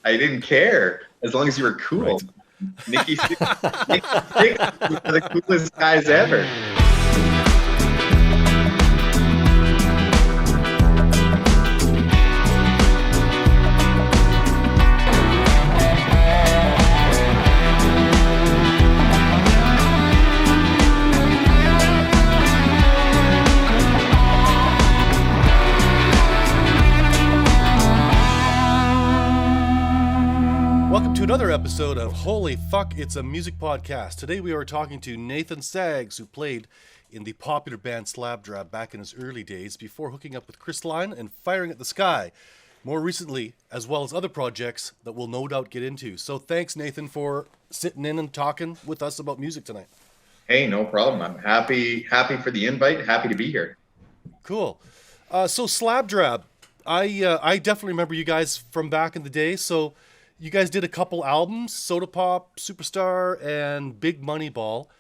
I didn't care as long as you were cool. Right. Nikki Sixx was one of the coolest guys ever. Welcome to another episode of Holy Fuck, It's a Music Podcast. Today we are talking to Nathan Saggs, who played in the popular band Slab Drab back in his early days before hooking up with Crystalline and Firing at the Sky, more recently, as well as other projects that we'll no doubt get into. So thanks, Nathan, for sitting in and talking with us about music tonight. Hey, no problem. I'm happy for the invite. Happy to be here. Cool. So Slab Drab, I definitely remember you guys from back in the day. So you guys did a couple albums, Soda Pop, Superstar, and Big Money Ball.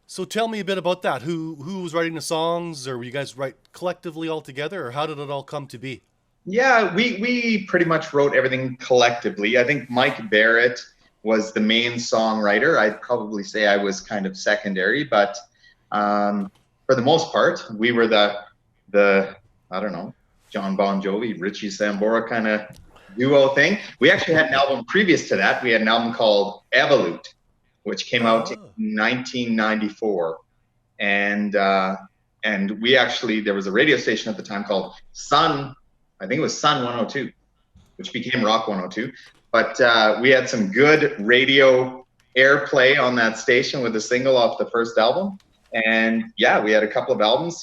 So tell me a bit about that. Who was writing the songs, or were you guys write collectively all together, or how did it all come to be? Yeah, we pretty much wrote everything collectively. I think Mike Barrett was the main songwriter. I'd probably say I was kind of secondary, but for the most part, we were the I don't know, John Bon Jovi, Richie Sambora kind of duo thing. We actually had an album previous to that. We had an album called Evolute, which came out in 1994. And we actually, there was a radio station at the time called Sun, I think it was Sun 102, which became Rock 102. But we had some good radio airplay on that station with a single off the first album. And yeah, we had a couple of albums.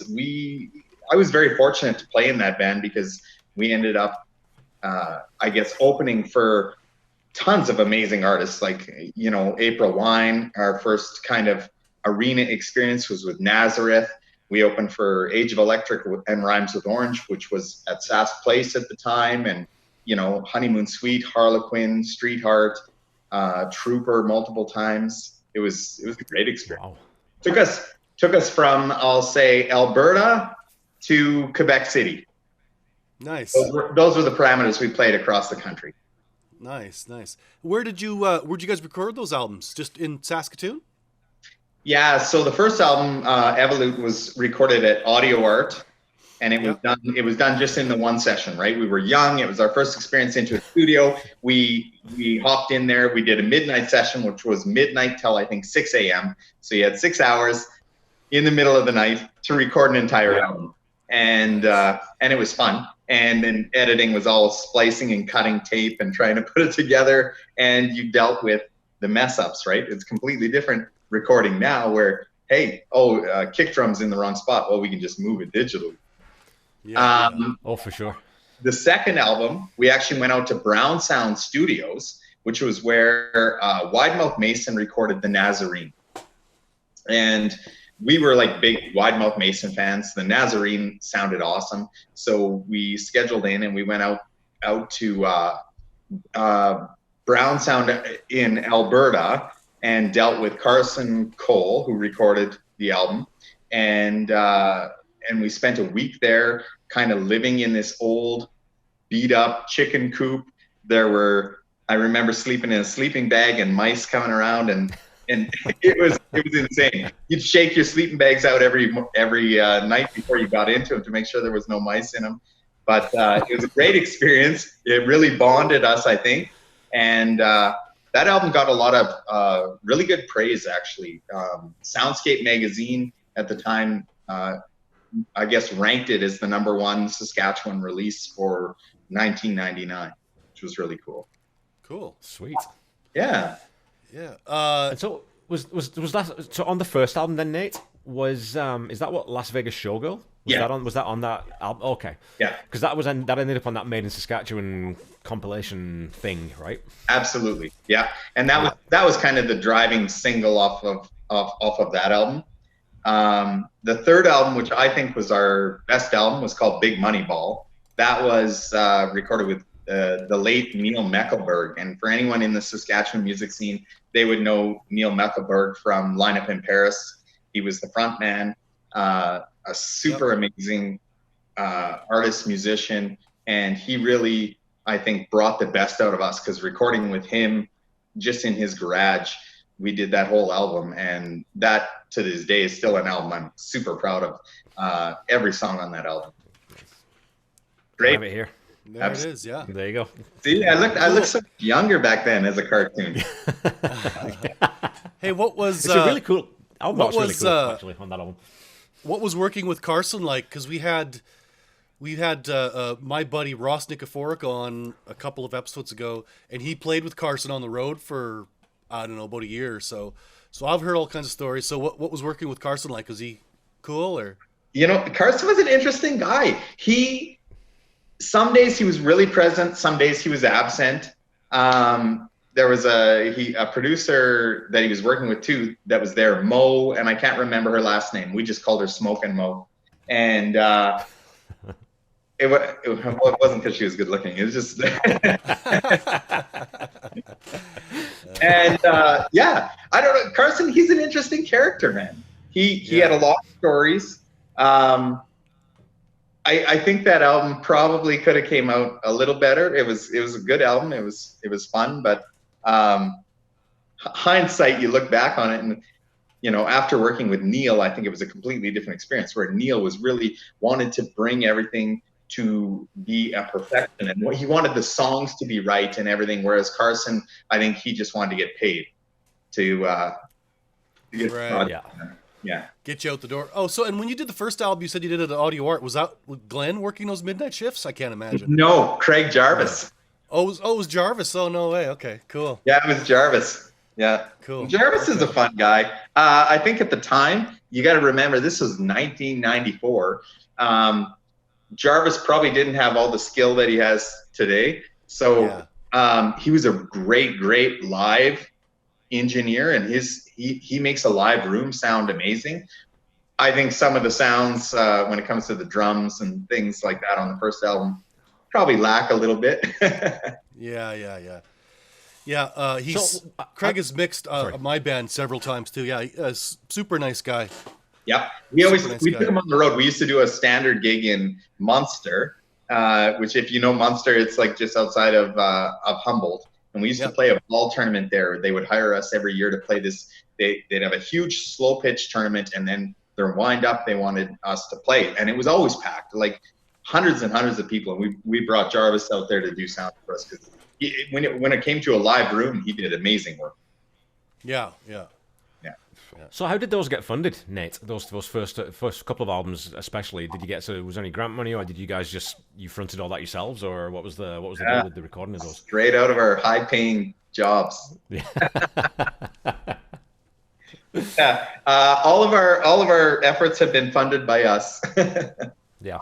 I was very fortunate to play in that band because we ended up I guess opening for tons of amazing artists, like, you know, April Wine. Our first kind of arena experience was with Nazareth. We opened for Age of Electric and Rhymes with Orange, which was at Sass Place at the time. And, you know, Honeymoon Suite, Harlequin, Streetheart, Trooper multiple times. It was a great experience. Wow. Took us from, I'll say, Alberta to Quebec City. Nice. Those were the parameters we played across the country. Nice. Where'd you guys record those albums? Just in Saskatoon? Yeah. So the first album, Evolute, was recorded at Audio Art, and it was done just in the one session. Right. We were young. It was our first experience into a studio. We hopped in there. We did a midnight session, which was midnight till I think 6 a.m. So you had 6 hours in the middle of the night to record an entire album, and it was fun. And then editing was all splicing and cutting tape and trying to put it together. And you dealt with the mess ups, right? It's completely different recording now where, hey, kick drum's in the wrong spot. Well, we can just move it digitally. Yeah. Oh, for sure. The second album, we actually went out to Brown Sound Studios, which was where Widemouth Mason recorded The Nazarene. And we were like big Widemouth Mason fans. The Nazarene sounded awesome. So we scheduled in and we went out to Brown Sound in Alberta and dealt with Carson Cole, who recorded the album. And we spent a week there kind of living in this old beat up chicken coop. I remember sleeping in a sleeping bag and mice coming around and it was insane. You'd shake your sleeping bags out every night before you got into them to make sure there was no mice in them. But it was a great experience. It really bonded us, I think. And that album got a lot of really good praise, actually. Soundscape magazine at the time, I guess, ranked it as the #1 Saskatchewan release for 1999, which was really cool. Cool. Sweet. Yeah. Yeah. And so was that so on the first album then, Nate? Is that what Las Vegas Showgirl? Was that on that album? Okay. Yeah. Because that ended up on that Made in Saskatchewan compilation thing, right? Absolutely. Yeah. And that was kind of the driving single off of that album. The third album, which I think was our best album, was called Big Money Ball. That was recorded with the late Neil Meckelberg. And for anyone in the Saskatchewan music scene, they would know Neil Meckelberg from Line Up in Paris. He was the front man, a super amazing artist, musician, and he really, I think, brought the best out of us, because recording with him just in his garage, we did that whole album, and that to this day is still an album I'm super proud of. Every song on that album. I Great. have it here. There it is. Yeah. There you go. See, I looked so much younger back then as a cartoon. Hey, what was? It's a really cool album. What Really was cool, actually, on that album. what was working with Carson like? Because we had my buddy Ross Nikiforik on a couple of episodes ago, and he played with Carson on the road for, I don't know, about a year or so. So I've heard all kinds of stories. So what was working with Carson like? Was he cool or? You know, Carson was an interesting guy. Some days he was really present, some days he was absent. There was a producer that he was working with too that was there, Mo, and I can't remember her last name. We just called her Smoke and Mo. And it wasn't because she was good looking. It was just and yeah, I don't know. Carson, he's an interesting character, man. He had a lot of stories. I think that album probably could have came out a little better. It was a good album. It was fun, but hindsight, you look back on it, and you know, after working with Neil, I think it was a completely different experience, where Neil was really wanted to bring everything to be a perfection, and he wanted the songs to be right and everything. Whereas Carson, I think he just wanted to get paid to get Right. Yeah. Get you out the door. Oh, so and when you did the first album, you said you did it at Audio Art. Was that with Glenn working those midnight shifts? I can't imagine. No, Craig Jarvis. Oh, it was Jarvis. Oh, no way. Okay, cool. Yeah, it was Jarvis. Yeah, Cool. Jarvis is a fun guy. I think at the time, you got to remember, this was 1994. Jarvis probably didn't have all the skill that he has today. So he was a great live engineer, and he makes a live room sound amazing. I think some of the sounds when it comes to the drums and things like that on the first album probably lack a little bit. Yeah. Craig has mixed my band several times too. Yeah, super nice guy. Yeah, we took him on the road. We used to do a standard gig in Munster, which, if you know Munster, it's like just outside of Humboldt. And we used to play a ball tournament there. They would hire us every year to play this. They'd have a huge slow pitch tournament, and then their wind up, they wanted us to play, and it was always packed, like hundreds and hundreds of people. And we brought Jarvis out there to do sound for us, because when it came to a live room, he did amazing work. Yeah. So how did those get funded, Nate? Those first couple of albums, especially. Did you get was there any grant money, or did you guys you fronted all that yourselves, or what was the deal with the recording of those? Straight out of our high-paying jobs. Yeah. Yeah. All of our efforts have been funded by us. Yeah.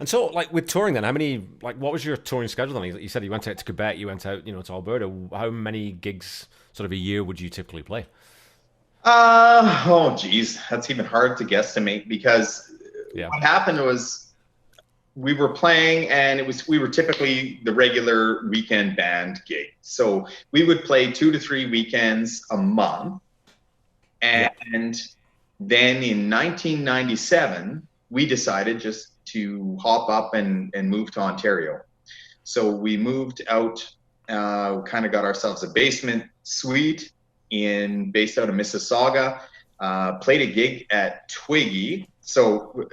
And so, like, with touring then, what was your touring schedule then? You said you went out to Quebec, you went out, to Alberta. How many gigs sort of a year would you typically play? Oh geez, that's even hard to guesstimate, because what happened was we were playing, and we were typically the regular weekend band gig. So we would play 2 to 3 weekends a month. And then in 1997, we decided just to hop up and move to Ontario. So we moved out, kind of got ourselves a basement suite based out of Mississauga, played a gig at Twiggy. So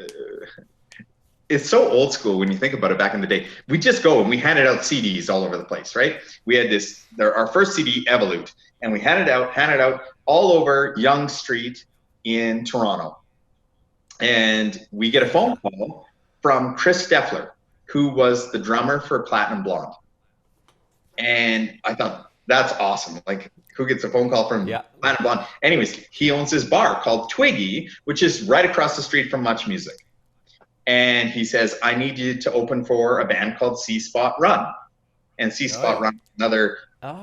it's so old school when you think about it. Back in the day, we just go and we handed out CDs all over the place, right? We had our first CD, Evolute, and we handed out all over Yonge Street in Toronto. And we get a phone call from Chris Steffler, who was the drummer for Platinum Blonde. And I thought, that's awesome. Like, who gets a phone call from Platinum Blonde? Anyways, he owns this bar called Twiggy, which is right across the street from Much Music. And he says, I need you to open for a band called C-Spot Run. And C-Spot Run, another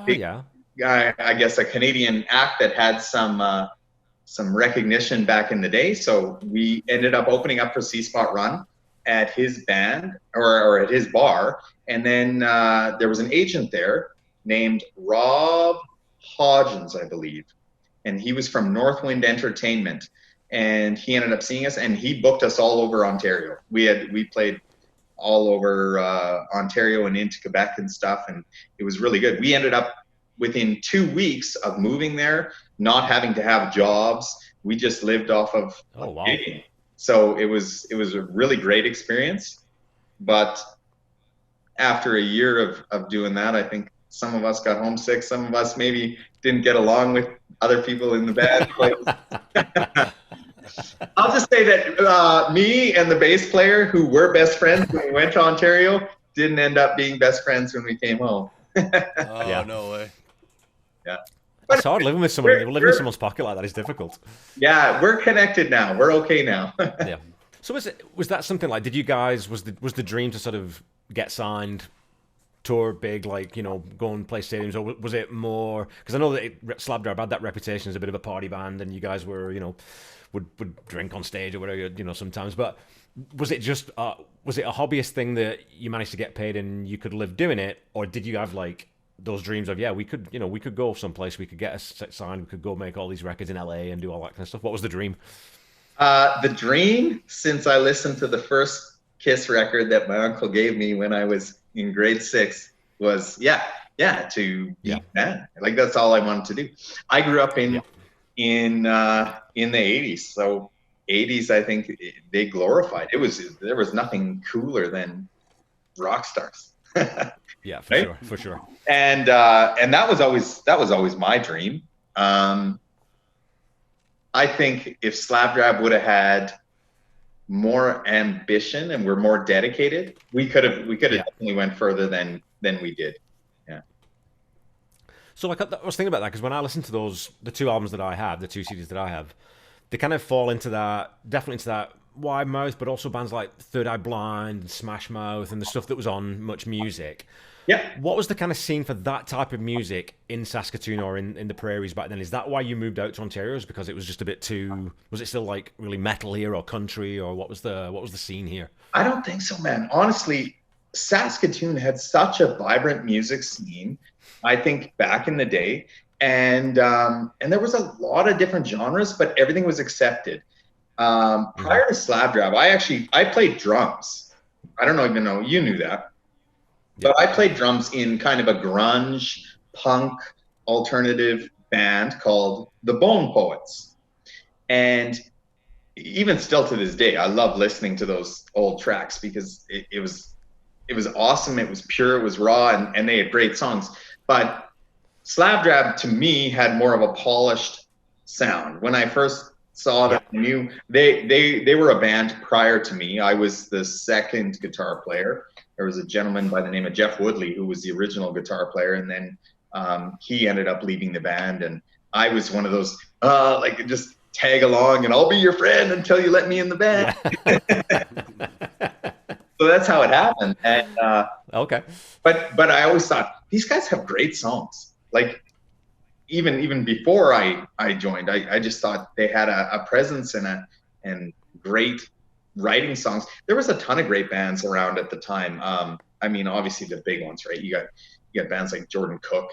big guy, I guess a Canadian act that had some recognition back in the day. So we ended up opening up for C-Spot Run at his band, or at his bar. And then there was an agent there named Rob Hodgins, I believe. And he was from Northwind Entertainment. And he ended up seeing us, and he booked us all over Ontario. We played all over Ontario and into Quebec and stuff, and it was really good. We ended up within 2 weeks of moving there, not having to have jobs. We just lived off of gigging. So it was a really great experience. But after a year of doing that, I think some of us got homesick. Some of us maybe didn't get along with other people in the band. I'll just say that me and the bass player, who were best friends when we went to Ontario, didn't end up being best friends when we came home. Oh, no way. Yeah. It's hard living with someone. Living in someone's pocket like that is difficult. Yeah, we're connected now. We're okay now. Yeah. So was that something like? Did you guys was the dream to sort of get signed, tour big, like, you know, go and play stadiums, or was it more? Because I know that Slab Drab had that reputation as a bit of a party band, and you guys were, you know, would drink on stage or whatever, you know, sometimes. But was it just was it a hobbyist thing that you managed to get paid and you could live doing it, or did you have like those dreams of, yeah, we could go someplace, we could get us signed, we could go make all these records in LA and do all that kind of stuff? What was the dream? The dream, since I listened to the first Kiss record that my uncle gave me when I was in grade 6, was to be band. Like, that's all I wanted to do. I grew up in the 80s, so 80s, I think they glorified. There was nothing cooler than rock stars. Yeah, for sure. And that was always my dream. I think if Slab Drab would have had more ambition and were more dedicated, we could have definitely went further than we did. Yeah. So like, I was thinking about that because when I listen to the 2 albums that I have, the 2 CDs that I have, they kind of fall into that, definitely into that Wide Mouth, but also bands like Third Eye Blind and Smash Mouth and the stuff that was on Much Music. Yeah. What was the kind of scene for that type of music in Saskatoon or in the prairies back then? Is that why you moved out to Ontario? Is because it was just a bit too? Was it still like really metal here or country, or what was the scene here? I don't think so, man. Honestly, Saskatoon had such a vibrant music scene, I think, back in the day, and there was a lot of different genres, but everything was accepted. Prior to Slab Drab, I played drums. I don't even know you knew that. But I played drums in kind of a grunge, punk, alternative band called the Bone Poets. And even still to this day, I love listening to those old tracks because it was awesome. It was pure, it was raw, and they had great songs. But Slab Drab, to me, had more of a polished sound. When I first saw them, I knew they were a band prior to me. I was the second guitar player. There was a gentleman by the name of Jeff Woodley who was the original guitar player, and then he ended up leaving the band, and I was one of those like, just tag along and I'll be your friend until you let me in the band. So that's how it happened. And okay. But I always thought these guys have great songs. Like, even before I joined, I just thought they had a presence and great writing songs. There was a ton of great bands around at the time. I mean, obviously the big ones, right? You got bands like Jordan Cook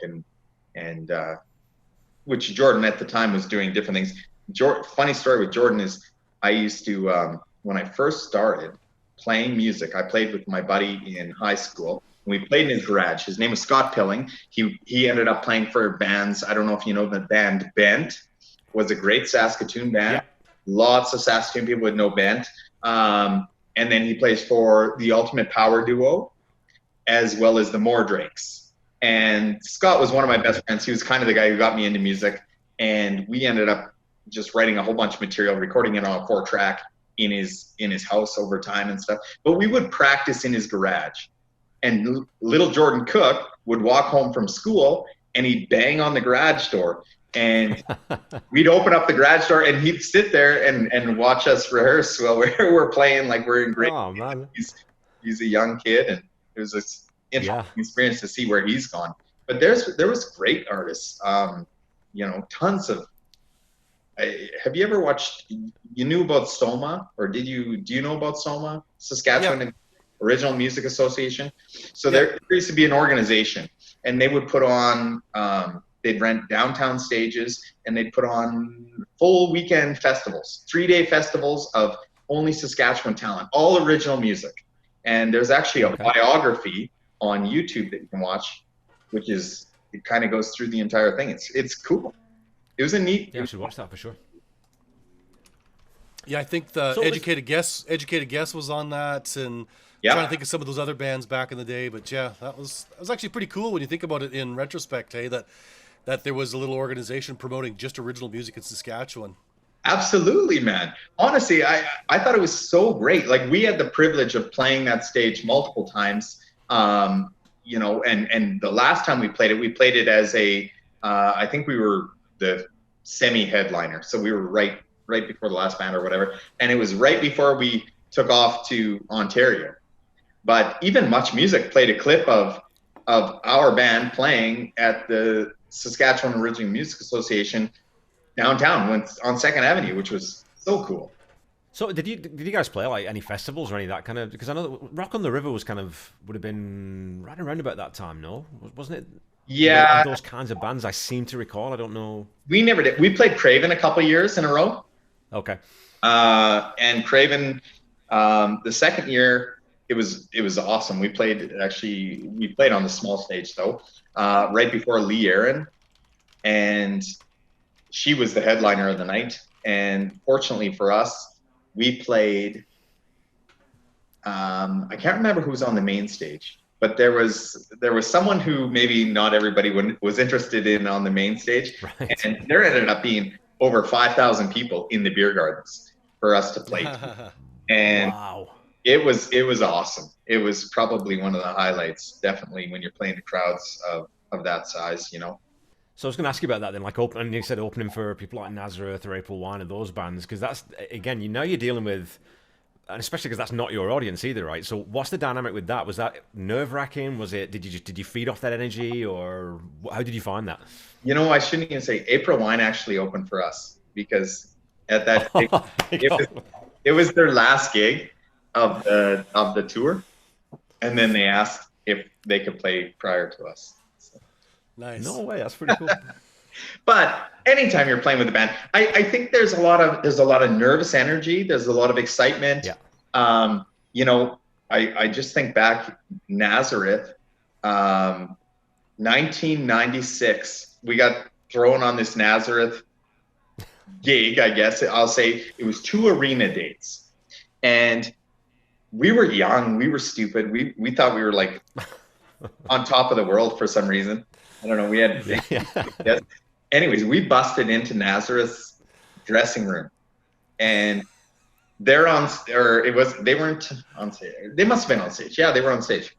and which Jordan at the time was doing different things. Funny story with Jordan is I used to when I first started playing music, I played with my buddy in high school. We played in his garage. His name was Scott Pilling. He ended up playing for bands. I don't know if you know the band Bent. Was a great Saskatoon band. Yeah. Lots of Saskatoon people would know Bent. And then he plays for the Ultimate Power Duo, as well as the Mordrakes. And Scott was one of my best friends. He was kind of the guy who got me into music. And we ended up just writing a whole bunch of material, recording it on a 4-track in his house over time and stuff. But we would practice in his garage. And little Jordan Cook would walk home from school and he'd bang on the garage door. And we'd open up the garage door and he'd sit there and watch us rehearse while we're playing like we're in grade. Oh, man. He's a young kid, and it was this interesting experience to see where he's gone. But there was great artists, tons of. Have you ever watched? You knew about Soma, or do you know about Soma, Saskatchewan Original Music Association? So there used to be an organization, and they would put on. They'd rent downtown stages, and they'd put on full weekend festivals, 3-day festivals of only Saskatchewan talent, all original music. And there's actually a biography on YouTube that you can watch, which is, it kind of goes through the entire thing. It's cool. It was a neat. Yeah, I should watch that for sure. Yeah, I think the Educated Guess was on that, and Yeah. trying to think of some of those other bands back in the day. But yeah, that was actually pretty cool when you think about it in retrospect. Hey, that there was a little organization promoting just original music in Saskatchewan. Absolutely, man. Honestly, I thought it was so great. Like, we had the privilege of playing that stage multiple times. You know, and the last time we played it as a, I think we were the semi-headliner. So we were right before the last band or whatever. And it was right before we took off to Ontario. But even Much Music played a clip of our band playing at the Saskatchewan Original Music Association downtown, on 2nd Avenue, which was so cool. So did you guys play like any festivals or any of that kind of? Because I know that Rock on the River would have been right around about that time, no? Wasn't it? Yeah. Those kinds of bands, I seem to recall. I don't know. We never did. We played Craven a couple of years in a row. Okay. And Craven, the second year, it was awesome. We played on the small stage though, right before Lee Aaron, and she was the headliner of the night. And fortunately for us, we played, I can't remember who was on the main stage, but there was someone who maybe not everybody was interested in on the main stage. Right. And there ended up being over 5,000 people in the beer gardens for us to play. And wow. It was awesome. It was probably one of the highlights, definitely, when you're playing to crowds of that size, you know. So I was going to ask you about that then, like and you said opening for people like Nazareth or April Wine and those bands, because that's, again, you're dealing with, and especially because that's not your audience either, right? So what's the dynamic with that? Was that nerve-wracking? Was it, did you feed off that energy, or how did you find that? You know, I shouldn't even say April Wine actually opened for us, because at that it was their last gig of the tour, and then they asked if they could play prior to us. Nice. No way, that's pretty cool. But anytime you're playing with a band, I think there's a lot of nervous energy. There's a lot of excitement. Yeah. You know, I just think back, Nazareth, 1996. We got thrown on this Nazareth gig, I guess I'll say. It was 2 arena dates, and we were young, we were stupid. We thought we were like on top of the world for some reason. I don't know. We had, yes. Anyways, we busted into Nazareth's dressing room, and they weren't on stage. They must have been on stage. Yeah, they were on stage.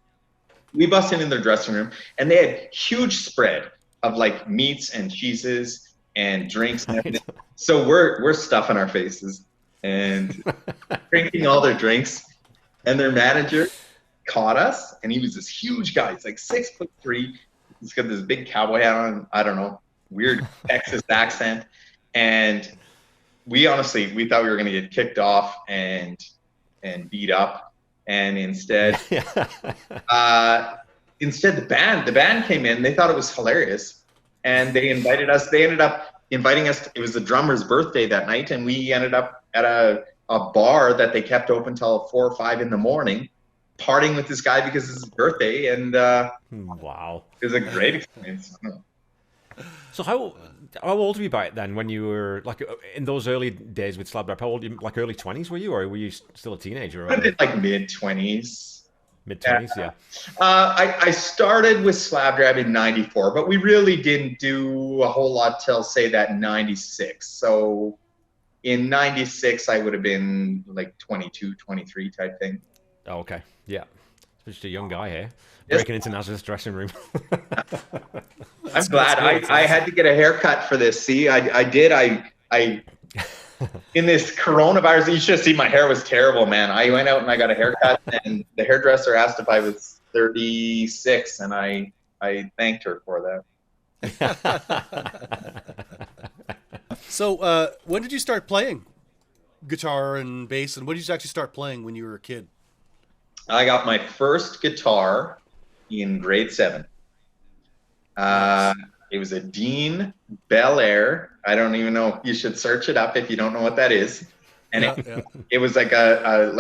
We busted in their dressing room, and they had huge spread of like meats and cheeses and drinks. And so we're stuffing our faces and drinking all their drinks, and their manager caught us, and he was this huge guy. He's like 6'3". He's got this big cowboy hat on, I don't know, weird Texas accent. And we thought we were going to get kicked off and beat up. And instead, the band came in. They thought it was hilarious. And they invited us. They ended up inviting us. It was the drummer's birthday that night. And we ended up at a bar that they kept open till 4 or 5 in the morning, partying with this guy because it's his birthday. And wow, it was a great experience. So how old were you back then when you were like in those early days with Slab Drab? How old, like early 20s were you, or were you still a teenager? I did like mid-20s. Mid-20s, yeah. I started with Slab Drab in 94, but we really didn't do a whole lot till, say, that 96. So in 96, I would have been like 22, 23 type thing. Oh, okay. Yeah. Just a young guy here. Breaking into Nazareth's dressing room. I'm glad. I had to get a haircut for this. See, I did. I in this coronavirus, you should have seen my hair was terrible, man. I went out and I got a haircut, and the hairdresser asked if I was 36, and I thanked her for that. So when did you start playing guitar and bass, and when did you actually start playing when you were a kid? I got my first guitar in grade 7. It was a Dean Bel Air. I don't even know. You should search it up if you don't know what that is. And it was like a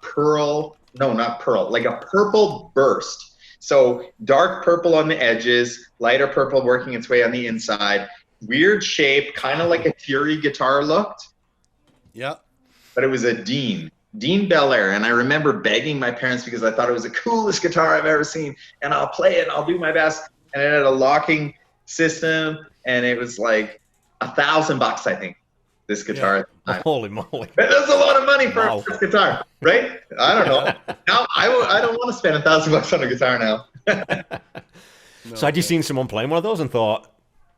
pearl no, not pearl, like a purple burst. So dark purple on the edges, lighter purple working its way on the inside. Weird shape, kind of like a Fury guitar looked. Yeah. But it was a Dean Belair. And I remember begging my parents because I thought it was the coolest guitar I've ever seen. And I'll play it, I'll do my best. And it had a locking system, and it was like $1,000, I think, this guitar. Yeah. Holy moly. That's a lot of money for a first guitar, right? I don't know. Now I don't want to spend $1,000 on a guitar now. No, so had you seen someone playing one of those and thought,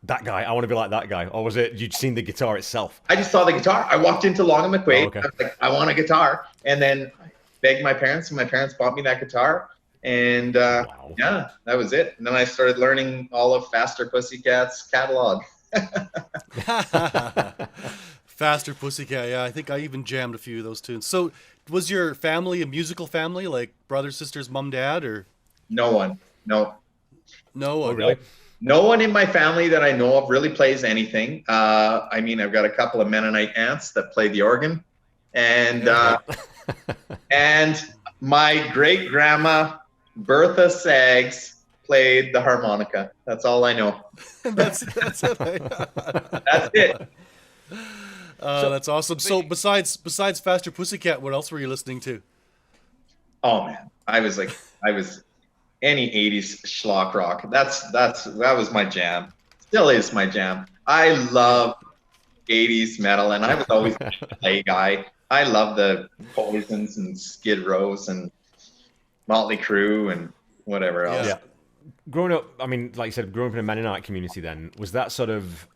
that guy, I want to be like that guy? Or was it you'd seen the guitar itself? I just saw the guitar. I walked into Long and McQuaid. Okay. I was like, I want a guitar. And then I begged my parents, and my parents bought me that guitar. And wow. Yeah, that was it. And then I started learning all of Faster Pussycat's catalog. Faster Pussycat, yeah. I think I even jammed a few of those tunes. So was your family a musical family, like brothers, sisters, mom, dad, or? No one. No. No? Oh, really? No one in my family that I know of really plays anything. I mean, I've got a couple of Mennonite aunts that play the organ. And and my great-grandma, Bertha Saggs, played the harmonica. That's all I know. That's it. That's it. That's awesome. So besides Faster Pussycat, what else were you listening to? Oh man, I was any 80s schlock rock. That was my jam. Still is my jam. I love 80s metal, and I was always a play guy. I love the Poisons and Skid Rows and Motley Crue and whatever else. Yeah. Growing up, I mean, like you said, growing up in a Mennonite community, then was that sort of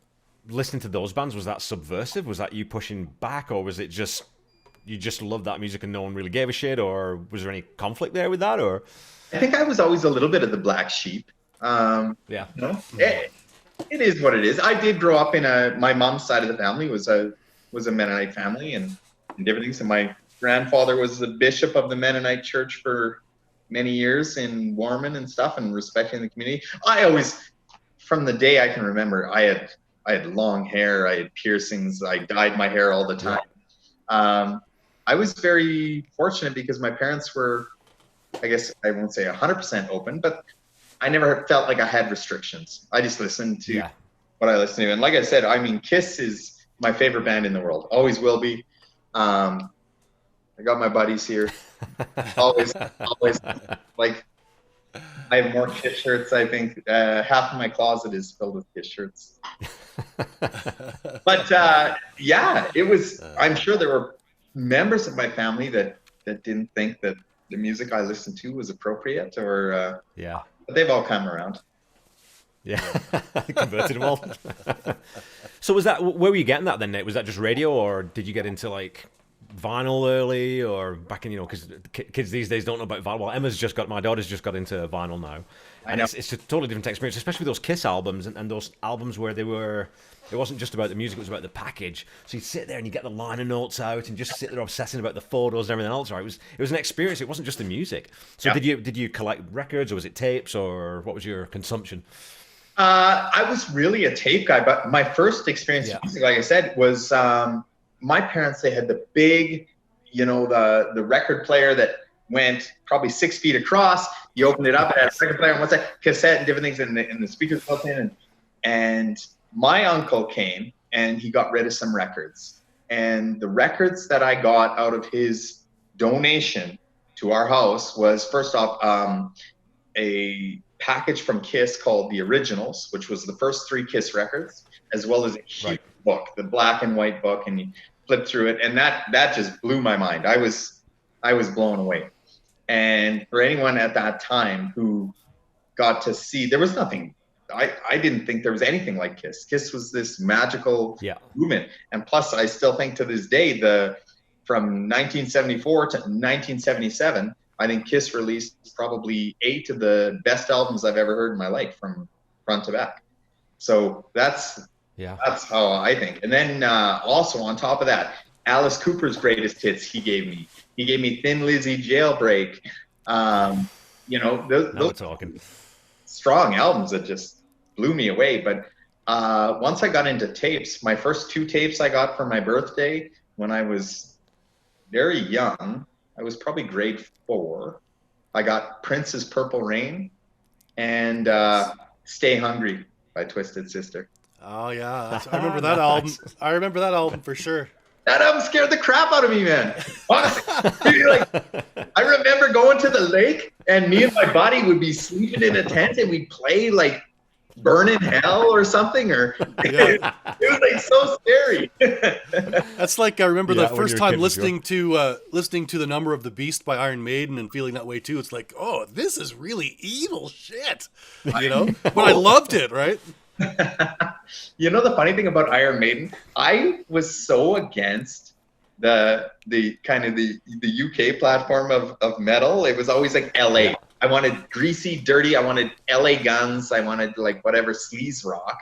listening to those bands? Was that subversive? Was that you pushing back, or was it just you just loved that music and no one really gave a shit, or was there any conflict there with that? Or I think I was always a little bit of the black sheep. Yeah, you know, it is what it is. I did grow up in my mom's side of the family was a Mennonite family and different things. And my grandfather was the bishop of the Mennonite church for many years in Warman and stuff, and respecting the community. I always, from the day I can remember, I had long hair, I had piercings, I dyed my hair all the time. I was very fortunate because my parents were, I guess I won't say 100% open, but I never felt like I had restrictions. I just listened to what I listened to. And like I said, I mean, Kiss is my favorite band in the world. Always will be. I got my buddies here. always. Like, I have more Kiss shirts, I think. Half of my closet is filled with Kiss shirts. But, yeah, it was, I'm sure there were members of my family that didn't think that the music I listened to was appropriate, or but they've all come around. Yeah, converted them all. So was that, where were you getting that then, Nate? Was that just radio, or did you get into like vinyl early, or back in, you know, because kids these days don't know about vinyl. Well, my daughter's just got into vinyl now. And it's a totally different experience, especially with those Kiss albums and those albums where it wasn't just about the music, it was about the package. So you'd sit there and you get the liner notes out and just sit there obsessing about the photos and everything else. Right? It was an experience. It wasn't just the music. So did you collect records, or was it tapes, or what was your consumption? I was really a tape guy, but my first experience with music, like I said, was my parents. They had the big, you know, the record player that went probably 6 feet across. You opened it up, it had a record player on one side, cassette and different things, and the speakers built in. And my uncle came and he got rid of some records. And the records that I got out of his donation to our house was, first off, a package from Kiss called The Originals, which was the first 3 Kiss records, as well as a huge book, the black and white book, and you flip through it, and that just blew my mind. I was blown away. And for anyone at that time who got to see, there was nothing, I didn't think there was anything like Kiss. Kiss was this magical movement. And plus, I still think to this day, from 1974 to 1977, I think Kiss released probably 8 of the best albums I've ever heard in my life from front to back. So that's how I think. And then also on top of that, Alice Cooper's greatest hits he gave me. He gave me Thin Lizzy, Jailbreak. You know, those strong albums that just blew me away. But once I got into tapes, my first 2 tapes I got for my birthday when I was very young I was probably grade 4. I got Prince's Purple Rain and Stay Hungry by Twisted Sister. Oh yeah, I remember that album. Nice. I remember that album for sure. That album scared the crap out of me, man. Honestly, like, I remember going to the lake and me and my buddy would be sleeping in a tent and we'd play like Burn in Hell or something, or Yeah. it was like so scary. That's like I remember the Yeah, when first you were a time kid, for sure. listening to The Number of the Beast by Iron Maiden and feeling that way too. It's like, oh, this is really evil shit, you know. But I loved it, right? You know the funny thing about Iron Maiden, I was so against the kind of the UK platform of metal. It was always like LA. Yeah. I wanted greasy, dirty. I wanted LA guns. I wanted like whatever sleaze rock.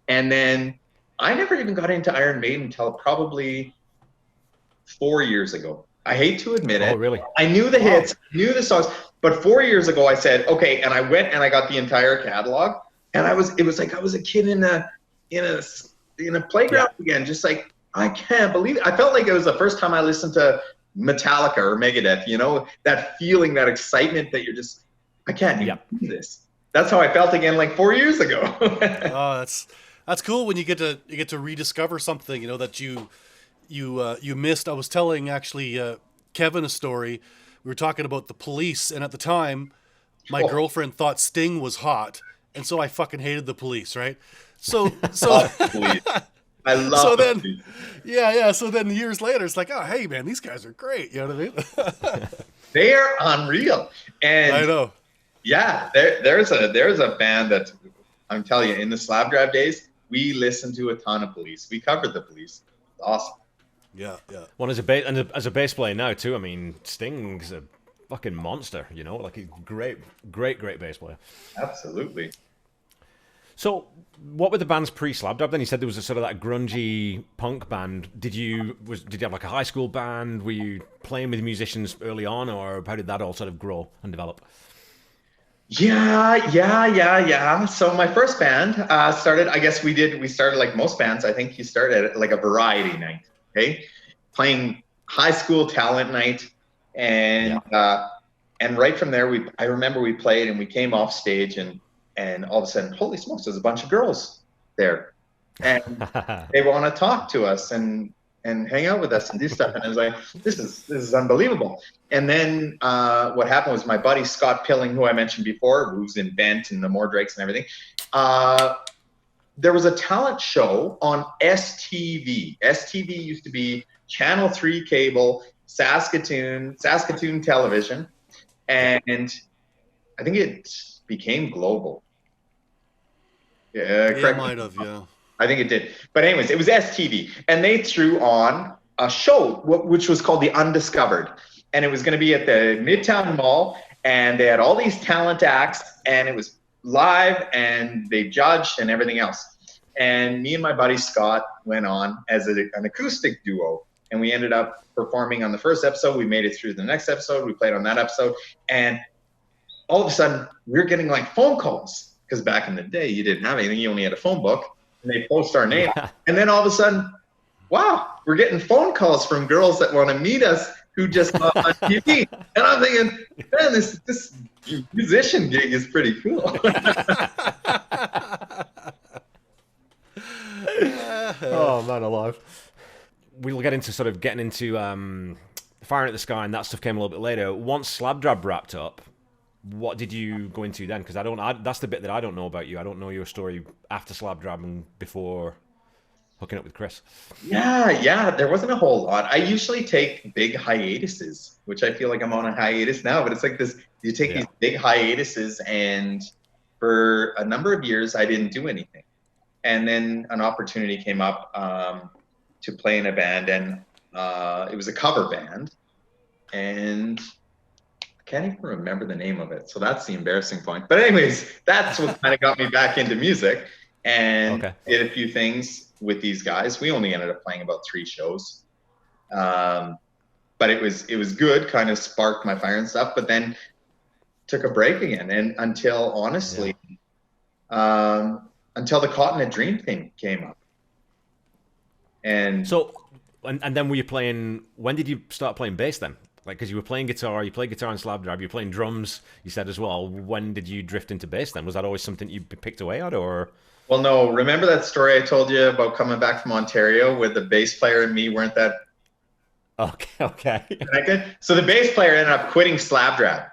And then I never even got into Iron Maiden until probably 4 years ago. I hate to admit it. Oh, really? I knew the hits, knew the songs, but 4 years ago I said, okay, and I went and I got the entire catalog, and it was like I was a kid in a playground again, just like I can't believe it. I felt like it was the first time I listened to Metallica or Megadeth, you know, that feeling, that excitement that you're just, I can't even do this. That's how I felt again like 4 years ago. Oh, that's cool when you get to rediscover something, you know, that you missed. I was telling actually Kevin a story. We were talking about the Police, and at the time, my girlfriend thought Sting was hot, and so I fucking hated the Police, right? So Please. I love so them. then, yeah. So then years later, it's like, oh, hey, man, these guys are great. You know what I mean? They are unreal. And I know. yeah, there's a band that I'm telling you, in the Slab Drab days, we listened to a ton of Police. We covered the Police. It's awesome. Yeah. Well, as a bass player now too, I mean, Sting's a fucking monster. You know, like a great bass player. Absolutely. So, what were the bands pre-Slab Drab? Then you said there was a sort of that grungy punk band. Did you have like a high school band? Were you playing with musicians early on, or how did that all sort of grow and develop? Yeah. So my first band started, I guess we started like most bands. I think you started at like a variety night, okay? Playing high school talent night. And right from there, I remember we played and we came off stage and all of a sudden, holy smokes, there's a bunch of girls there. And they want to talk to us and hang out with us and do stuff. And I was like, this is unbelievable. And then what happened was my buddy Scott Pilling, who I mentioned before, who's in Bent and the Mordrakes and everything, there was a talent show on STV. STV used to be Channel 3 cable, Saskatoon television, and I think it became global. Yeah, correct. It might have, yeah. I think it did. But anyways, it was STV. And they threw on a show, which was called The Undiscovered. And it was going to be at the Midtown Mall. And they had all these talent acts. And it was live. And they judged and everything else. And me and my buddy Scott went on as an acoustic duo. And we ended up performing on the first episode. We made it through the next episode. We played on that episode. And all of a sudden, we were getting like phone calls. Because back in the day, you didn't have anything. You only had a phone book. And they post our name. And then all of a sudden, wow, we're getting phone calls from girls that want to meet us who just saw on TV. And I'm thinking, man, this musician gig is pretty cool. Oh, man alive. We'll get into sort of getting into Firing at the Sky, and that stuff came a little bit later. Once Slab Drab wrapped up, what did you go into then? Because that's the bit that I don't know about you. I don't know your story after Slab Drab and before hooking up with Chris. Yeah, there wasn't a whole lot. I usually take big hiatuses, which I feel like I'm on a hiatus now, but it's like this, you take these big hiatuses, and for a number of years, I didn't do anything. And then an opportunity came up to play in a band, and it was a cover band, and can't even remember the name of it. So that's the embarrassing point. But anyways, that's what kind of got me back into music, and did a few things with these guys. We only ended up playing about 3 shows. But it was good, kind of sparked my fire and stuff, but then took a break again. And until honestly, until the Cotton a Dream thing came up. And so, and then were you playing, when did you start playing bass then? Like, because you were playing guitar, you played guitar in Slab Drab, you were playing drums, you said as well. When did you drift into bass then? Was that always something you picked away at, or? Well, no. Remember that story I told you about coming back from Ontario, where the bass player and me weren't that Okay. connected? So the bass player ended up quitting Slab Drab,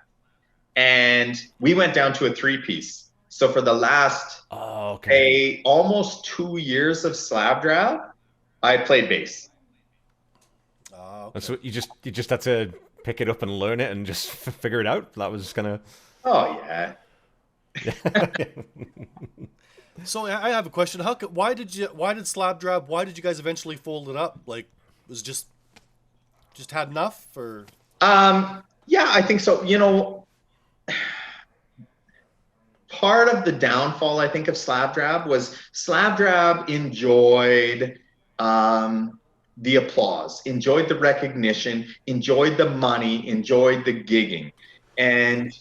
and we went down to a three-piece. So for the last almost 2 years of Slab Drab, I played bass. Okay. And so you just had to pick it up and learn it and just figure it out. That was kind of. Oh yeah. So I have a question. Why did Slab Drab? Why did you guys eventually fold it up? Like, was just had enough, or? Yeah, I think so. You know, part of the downfall, I think, of Slab Drab was Slab Drab enjoyed the applause, enjoyed the recognition, enjoyed the money, enjoyed the gigging. And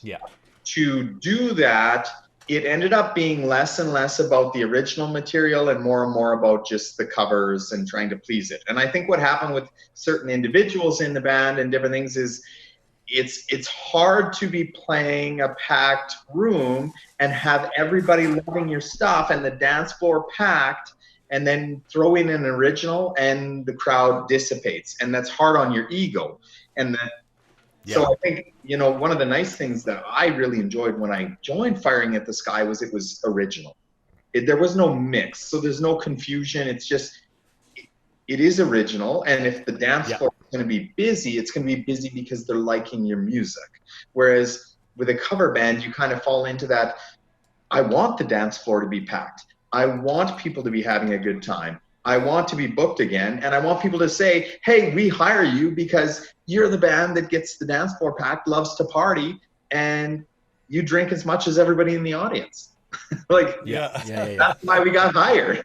to do that, it ended up being less and less about the original material and more about just the covers and trying to please it. And I think what happened with certain individuals in the band and different things is it's hard to be playing a packed room and have everybody loving your stuff and the dance floor packed, and then throw in an original and the crowd dissipates, and that's hard on your ego. And so I think, you know, one of the nice things that I really enjoyed when I joined Firing at the Sky was it was original. There was no mix, so there's no confusion. It's just, it is original, and if the dance floor is going to be busy, it's going to be busy because they're liking your music. Whereas with a cover band, you kind of fall into that, I want the dance floor to be packed. I want people to be having a good time. I want to be booked again, and I want people to say, hey, we hire you because you're the band that gets the dance floor packed, loves to party, and you drink as much as everybody in the audience. Like, that's why we got hired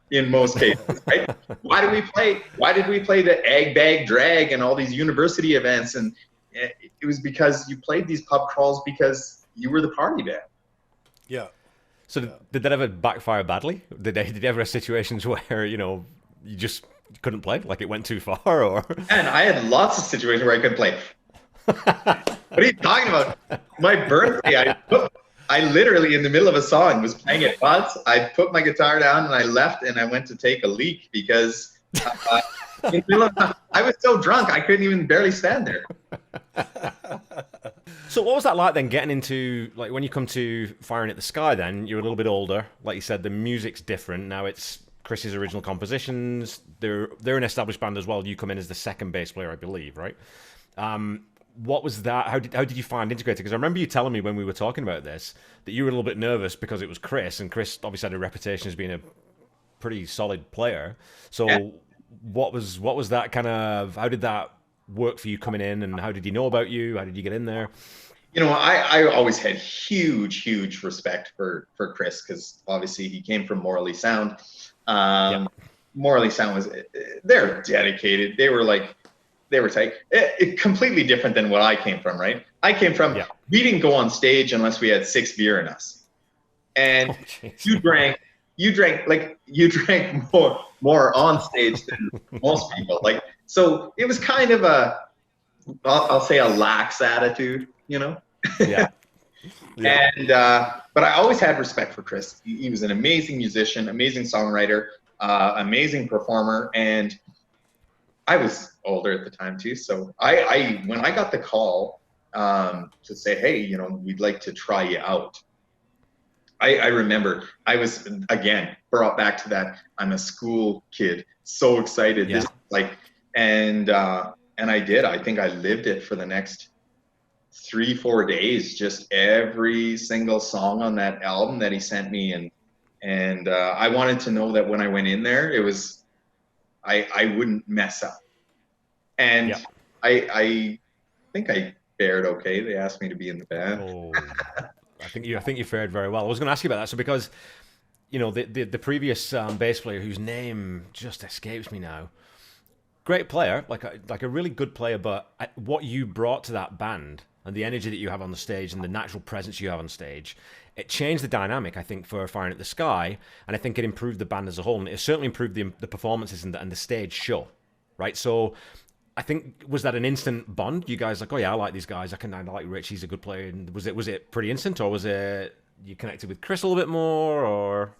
in most cases, right? Why did we play the Egg Bag Drag and all these university events? And it was because you played these pub crawls because you were the party band. Yeah. So did that ever backfire badly? Did you ever have situations where, you know, you just couldn't play? Like it went too far, or? And I had lots of situations where I couldn't play. What are you talking about? My birthday, I literally, in the middle of a song, was playing at Butts. I put my guitar down and I left and I went to take a leak because I was so drunk I couldn't even barely stand there. So what was that like then, getting into, like, when you come to Firing at the Sky then, you're a little bit older. Like you said, the music's different. Now it's Chris's original compositions. They're an established band as well. You come in as the second bass player, I believe, right? What was that? How did you find integrating? Because I remember you telling me when we were talking about this that you were a little bit nervous because it was Chris, and Chris obviously had a reputation as being a pretty solid player. So what was that kind of, how did that work for you coming in, and how did he know about you? How did you get in there? You know, I always had huge respect for Chris, because obviously he came from Morally Sound. Morally Sound they're dedicated. They were tight. Completely different than what I came from, right? I came from, we didn't go on stage unless we had 6 beer in us. And you drank more on stage than most people. Like, so it was kind of I'll say a lax attitude, you know? And but I always had respect for Chris. He was an amazing musician, amazing songwriter, amazing performer, and I was older at the time too. So I when I got the call to say, hey, you know, we'd like to try you out, I remember I was, again, brought back to that, I'm a school kid, so excited. This, like, and I did. I think I lived it for the next 3-4 days, just every single song on that album that he sent me, and I wanted to know that when I went in there, it was, I wouldn't mess up. And I think I fared okay. They asked me to be in the band. I think you fared very well. I was going to ask you about that. So because, you know, the previous bass player, whose name just escapes me now, great player, like a really good player, but what you brought to that band and the energy that you have on the stage and the natural presence you have on stage, it changed the dynamic, I think, for Firing at the Sky, and I think it improved the band as a whole, and it certainly improved the performances and the stage show, right? So I think, was that an instant bond? You guys like, oh yeah, I like these guys. I like Rich. He's a good player. And was it pretty instant, or was it you connected with Chris a little bit more, or?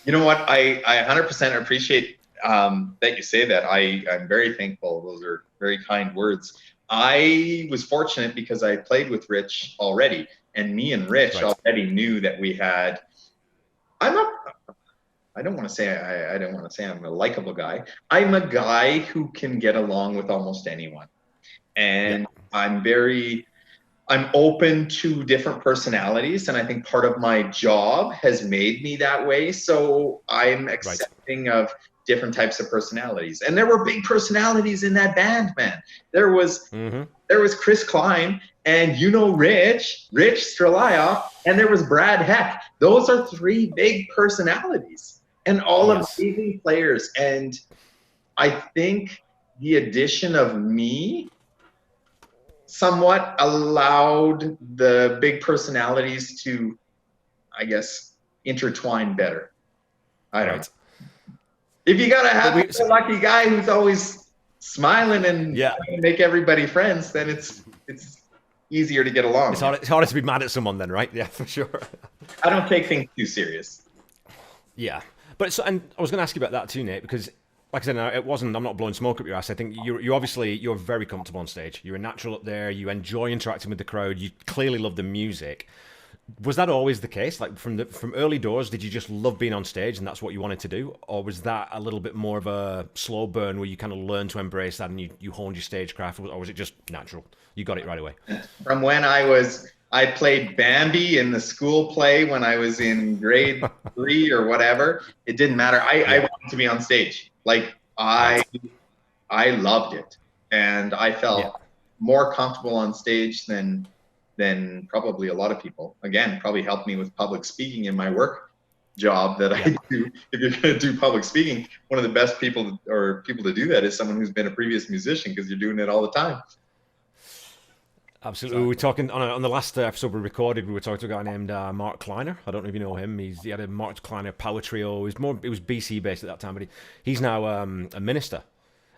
You know what? I 100% appreciate that you say that. I'm very thankful. Those are very kind words. I was fortunate because I played with Rich already, and me and Rich Right. already knew that we had. I'm not. I don't want to say I don't want to say I'm a likable guy. I'm a guy who can get along with almost anyone, Yeah. and I'm open to different personalities, and I think part of my job has made me that way. So I'm Right. accepting of different types of personalities. And there were big personalities in that band, man. There was Mm-hmm. there was Chris Klein, and Rich Strelioff, and there was Brad Heck. Those are three big personalities and all Yes. amazing players. And I think the addition of me somewhat allowed the big personalities to, I guess, intertwine better. I don't know. Right. If you got a But happy-go-lucky guy who's always smiling and yeah. trying to make everybody friends, then it's easier to get along. It's harder to be mad at someone then, right? Yeah, for sure. I don't take things too serious. Yeah, but and I was going to ask you about that too, Nate, because like I said, it wasn't. I'm not blowing smoke up your ass. I think you're very comfortable on stage. You're a natural up there. You enjoy interacting with the crowd. You clearly love the music. Was that always the case? Like from early doors, did you just love being on stage and that's what you wanted to do, or was that a little bit more of a slow burn where you kind of learned to embrace that and you honed your stagecraft, or was it just natural? You got it right away. From when I played Bambi in the school play when I was in grade 3 or whatever. It didn't matter. I wanted to be on stage. Like I loved it, and I felt more comfortable on stage than probably a lot of people. Again, probably helped me with public speaking in my work job that I do. If you're going to do public speaking, one of the best people to do that is someone who's been a previous musician, because you're doing it all the time. Absolutely. We were talking on the last episode we recorded. We were talking to a guy named Mark Kleiner. I don't know if you know him. He had a Mark Kleiner power trio. It was BC based at that time, but he's now a minister.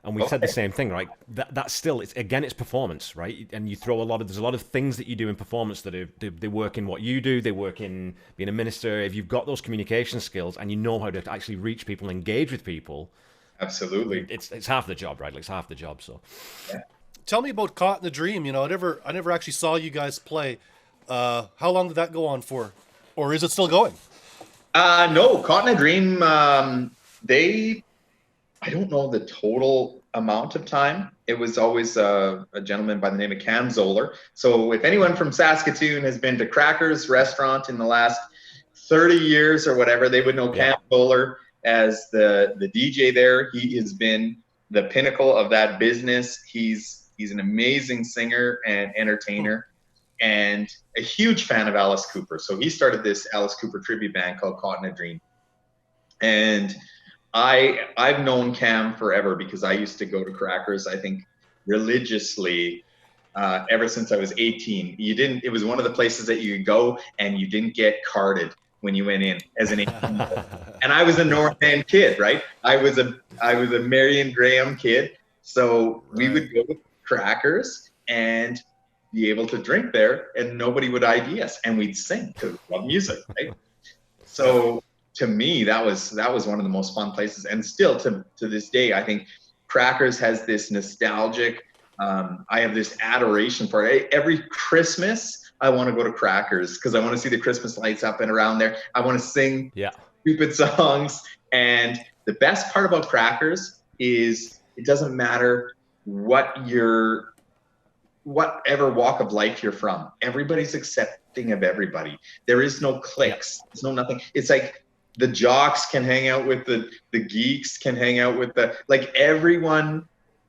And we said the same thing, right? That's still it's performance, right? And you throw there's a lot of things that you do in performance that they work in what you do. They work in being a minister. If you've got those communication skills and you know how to actually reach people, engage with people, absolutely, it's half the job, right? Like it's half the job. So. Yeah. Tell me about Caught in the Dream. You know, I never actually saw you guys play. How long did that go on for, or is it still going? No, Caught in a Dream. I don't know the total amount of time. It was always a gentleman by the name of Cam Zoller. So if anyone from Saskatoon has been to Crackers Restaurant in the last 30 years or whatever, they would know Cam Zoller as the DJ there. He has been the pinnacle of that business. He's an amazing singer and entertainer, and a huge fan of Alice Cooper. So he started this Alice Cooper tribute band called Caught in a Dream. And I've known Cam forever because I used to go to Crackers, I think, religiously ever since I was 18. It was one of the places that you could go and you didn't get carded when you went in as an 18-year-old. And I was a North End kid, right? I was a Marion Graham kid. So we would go to Crackers and be able to drink there, and nobody would ID us, and we'd sing because we love music, right? So to me, that was one of the most fun places, and still to this day, I think Crackers has this nostalgic. I have this adoration for it. Every Christmas, I want to go to Crackers because I want to see the Christmas lights up and around there. I want to sing stupid songs, and the best part about Crackers is it doesn't matter whatever walk of life you're from. Everybody's accepting of everybody. There is no cliques. There's no nothing. It's like the jocks can hang out with the geeks, can hang out with everyone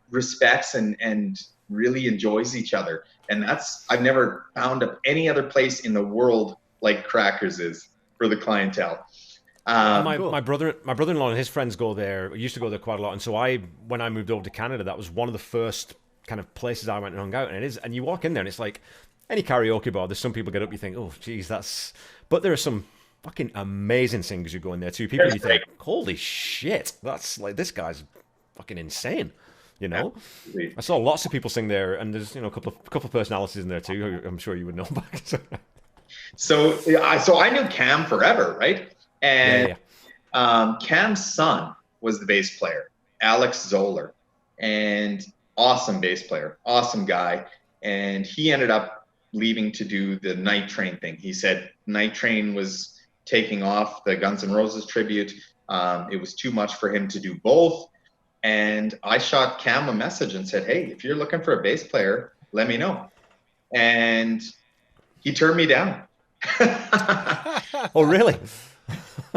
respects and really enjoys each other. And I've never found any other place in the world like Crackers is for the clientele. My brother-in-law and his friends used to go there quite a lot, and so when I moved over to Canada, that was one of the first kind of places I went and hung out, and you walk in there and it's like any karaoke bar. There's some people get up, you think, oh geez, but there are some fucking amazing singers who go in there too. People you think, holy shit, that's like, this guy's fucking insane. You know, Absolutely. I saw lots of people sing there, and there's a couple of personalities in there too. Who I'm sure you would know about. So I knew Cam forever, right? Yeah, And yeah. Cam's son was the bass player, Alex Zoller, and awesome bass player, awesome guy. And he ended up leaving to do the Night Train thing. He said Night Train was taking off, the Guns N' Roses tribute. It was too much for him to do both. And I shot Cam a message and said, hey, if you're looking for a bass player, let me know. And he turned me down. Oh, really?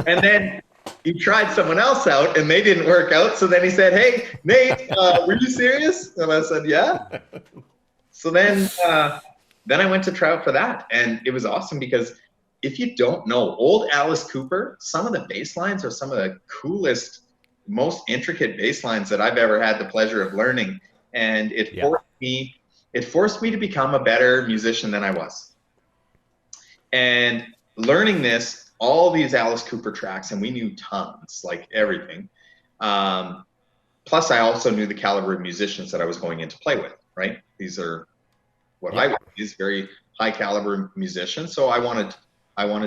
And then he tried someone else out and they didn't work out. So then he said, hey, Nate, were you serious? And I said, yeah. So then I went to try out for that. And it was awesome because if you don't know, old Alice Cooper, some of the bass lines are some of the coolest, most intricate bass lines that I've ever had the pleasure of learning. And it forced me to become a better musician than I was. And learning this, all these Alice Cooper tracks, and we knew tons, like everything. Plus, I also knew the caliber of musicians that I was going in to play with, right? These are what I would is very high caliber musicians. So I wanted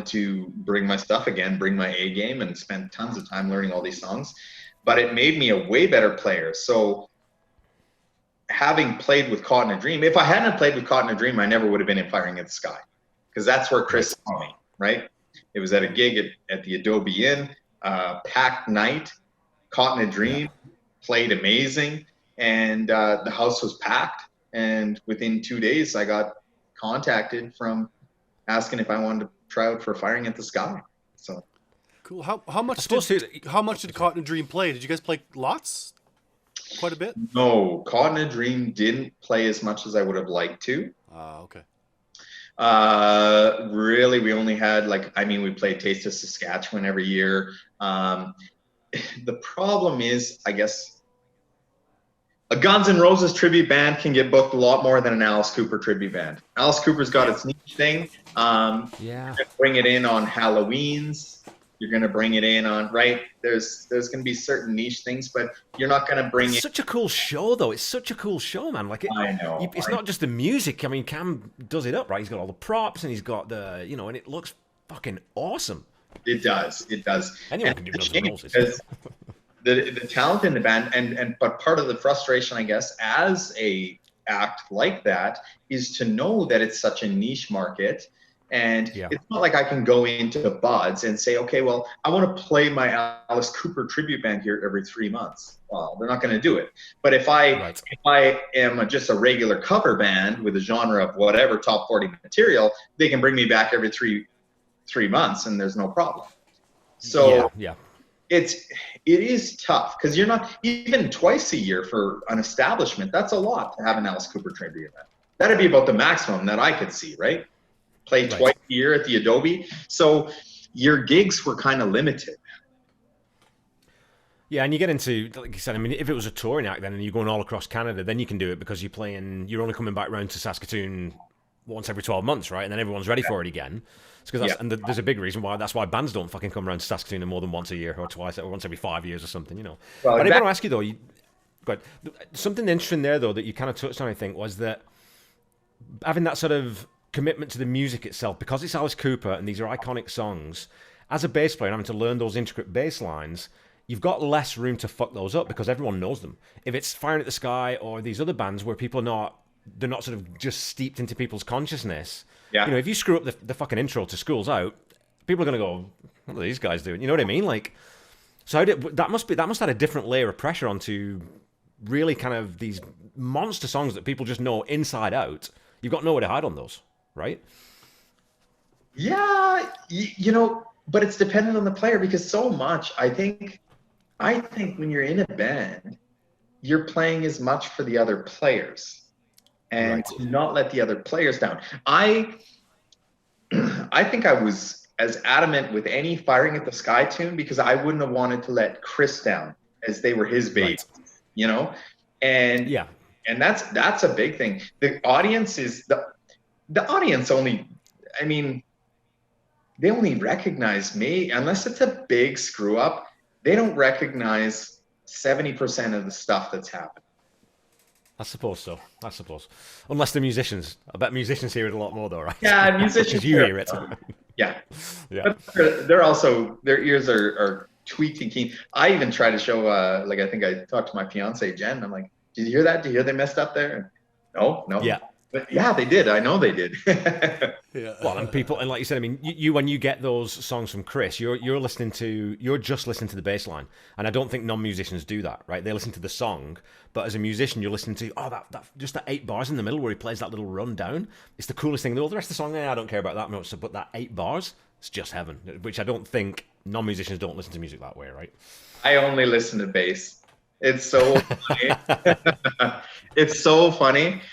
to bring my stuff again, bring my A game, and spend tons of time learning all these songs. But it made me a way better player. So having played with Caught in a Dream, if I hadn't played with Caught in a Dream, I never would have been in Firing at the Sky, because that's where Chris saw me, right? It was at a gig at the Adobe Inn, packed night, Caught in a Dream, played amazing, and the house was packed. And within 2 days, I got contacted from asking if I wanted to try out for Firing at the Sky. So Cool. How much did Caught in a Dream play? Did you guys play lots? Quite a bit? no, Caught in a Dream didn't play as much as I would have liked to. Okay. Really, we only had we played Taste of Saskatchewan every year. The problem is, I guess, a Guns N' Roses tribute band can get booked a lot more than an Alice Cooper tribute band. Alice Cooper's got its niche thing. You're gonna bring it in on Halloween's. You're gonna bring it in on There's gonna be certain niche things, but you're not gonna bring It's such a cool show, though. It's such a cool show, man. I know. It's not just the music. I mean, Cam does it up, right? He's got all the props, and he's got the, and it looks fucking awesome. It does. Anyone can do Guns N' Roses. The talent in the band, but part of the frustration, I guess, as a act like that, is to know that it's such a niche market. And it's not like I can go into Buds and say, okay, well, I want to play my Alice Cooper tribute band here every 3 months. Well, they're not going to do it. But if I am just a regular cover band with a genre of whatever top 40 material, they can bring me back every three months, and there's no problem. So it is tough, because you're not even twice a year for an establishment. That's a lot to have an Alice Cooper tribute band. That'd be about the maximum that I could see, right? Play twice a year at the Adobe. So your gigs were kind of limited. Yeah, and you get into, like you said, I mean, if it was a touring act then and you're going all across Canada, then you can do it because you're only coming back round to Saskatoon once every 12 months, right? And then everyone's ready for it again. And there's a big reason why bands don't fucking come around to Saskatoon more than once a year or twice or once every 5 years or something, Well, I did want to ask you, though, something interesting there, though, that you kind of touched on, I think, was that having that sort of commitment to the music itself, because it's Alice Cooper and these are iconic songs, as a bass player and having to learn those intricate bass lines, you've got less room to fuck those up because everyone knows them. If it's Firing at the Sky or these other bands where people they're not sort of just steeped into people's consciousness, if you screw up the fucking intro to School's Out, people are going to go, what are these guys doing? You know what I mean? So that must add a different layer of pressure onto really kind of these monster songs that people just know inside out. You've got nowhere to hide on those, right? Yeah, but it's dependent on the player, because so much, I think when you're in a band, you're playing as much for the other players and to not let the other players down. I think I was as adamant with any Firing at the Sky tune because I wouldn't have wanted to let Chris down, as they were his babies, And and that's a big thing. The audience is the audience only, I mean, they only recognize me unless it's a big screw up. They don't recognize 70% of the stuff that's happened. I suppose so. I suppose. Unless they're musicians. I bet musicians hear it a lot more, though, right? Yeah, musicians. Because you hear it. Yeah. Yeah. But they're also, their ears are tweaked and keen. I even try to show, like, I think I talked to my fiance, Jen. I'm like, did you hear that? Did you hear they messed up there? No. Yeah. But yeah, they did. I know they did. Yeah. Well, and people, and like you said, I mean, you when you get those songs from Chris, you're just listening to the bass line, and I don't think non-musicians do that, right? They listen to the song, but as a musician, you're listening to that just that 8 bars in the middle where he plays that little run down. It's the coolest thing. All the rest of the song, I don't care about that much, but that 8 bars, it's just heaven. Which I don't think non-musicians don't listen to music that way, right? I only listen to bass. It's so funny. It's so funny.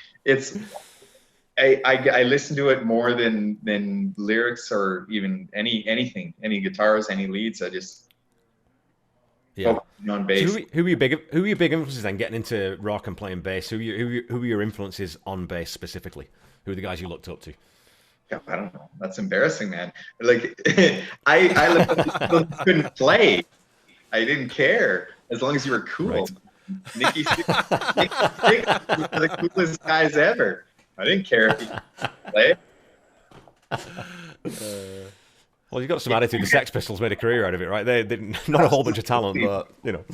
I listen to it more than lyrics or even anything, any guitars, any leads. I just focus on bass. So who were your big influences then getting into rock and playing bass? Who were your influences on bass specifically? Who are the guys you looked up to? God, I don't know. That's embarrassing, man. Like I couldn't play. I didn't care as long as you were cool. Right. Nicky Six was the coolest guys ever. I didn't care if he played. Well, you got some attitude. The Sex Pistols made a career out of it, right? They didn't, not a whole bunch of talent, but you know.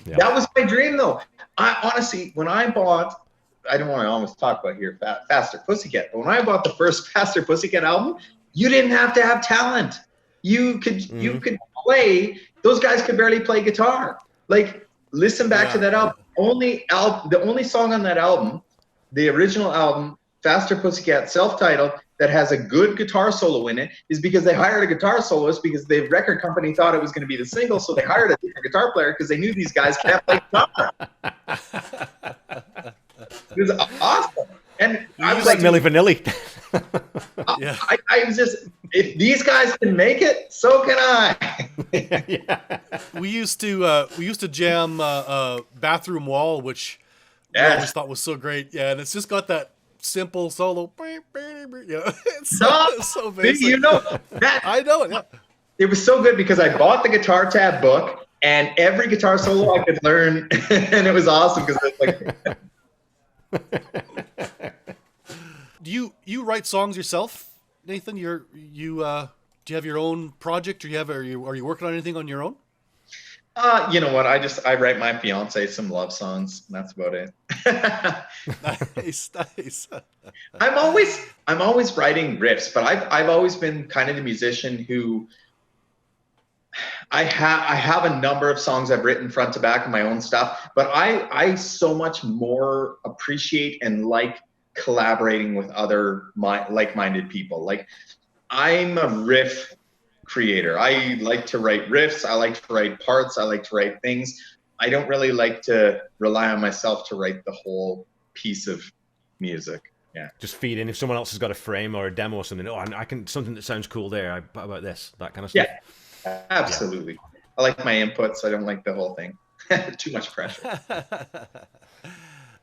Yeah. That was my dream, though. I honestly, when I bought, I don't want to almost talk about here, Faster Pussycat, but when I bought the first Faster Pussycat album, you didn't have to have talent. You could play. Those guys could barely play guitar. Like, listen back to that album. The only song on that album, the original album, Faster Pussycat, self-titled, that has a good guitar solo in it, is because they hired a guitar soloist because the record company thought it was going to be the single, so they hired a different guitar player because they knew these guys can't play guitar. It was awesome. And I was like, Milli Vanilli. Yeah. I was just, if these guys can make it, so can I. Yeah. We used to jam Bathroom Wall, which we always thought was so great. Yeah, and it's just got that simple solo. Yeah, it's so basic. You know that. I know it. Yeah. It was so good because I bought the Guitar Tab book and every guitar solo I could learn, and it was awesome because it's like. Do you write songs yourself, Nathan? Do you have your own project, or are you working on anything on your own? You know what? I write my fiance some love songs. And that's about it. Nice. I'm always writing riffs, but I've always been kind of the musician who I have a number of songs I've written front to back of my own stuff, but I so much more appreciate and like collaborating with other like-minded people. Like, I'm a riff creator. I like to write riffs. I like to write parts. I like to write things. I don't really like to rely on myself to write the whole piece of music. Yeah. Just feed in if someone else has got a frame or a demo or something. Oh, I can something that sounds cool there. How about this? That kind of stuff. Yeah, absolutely. Yeah. I like my inputs. I don't like the whole thing. Too much pressure.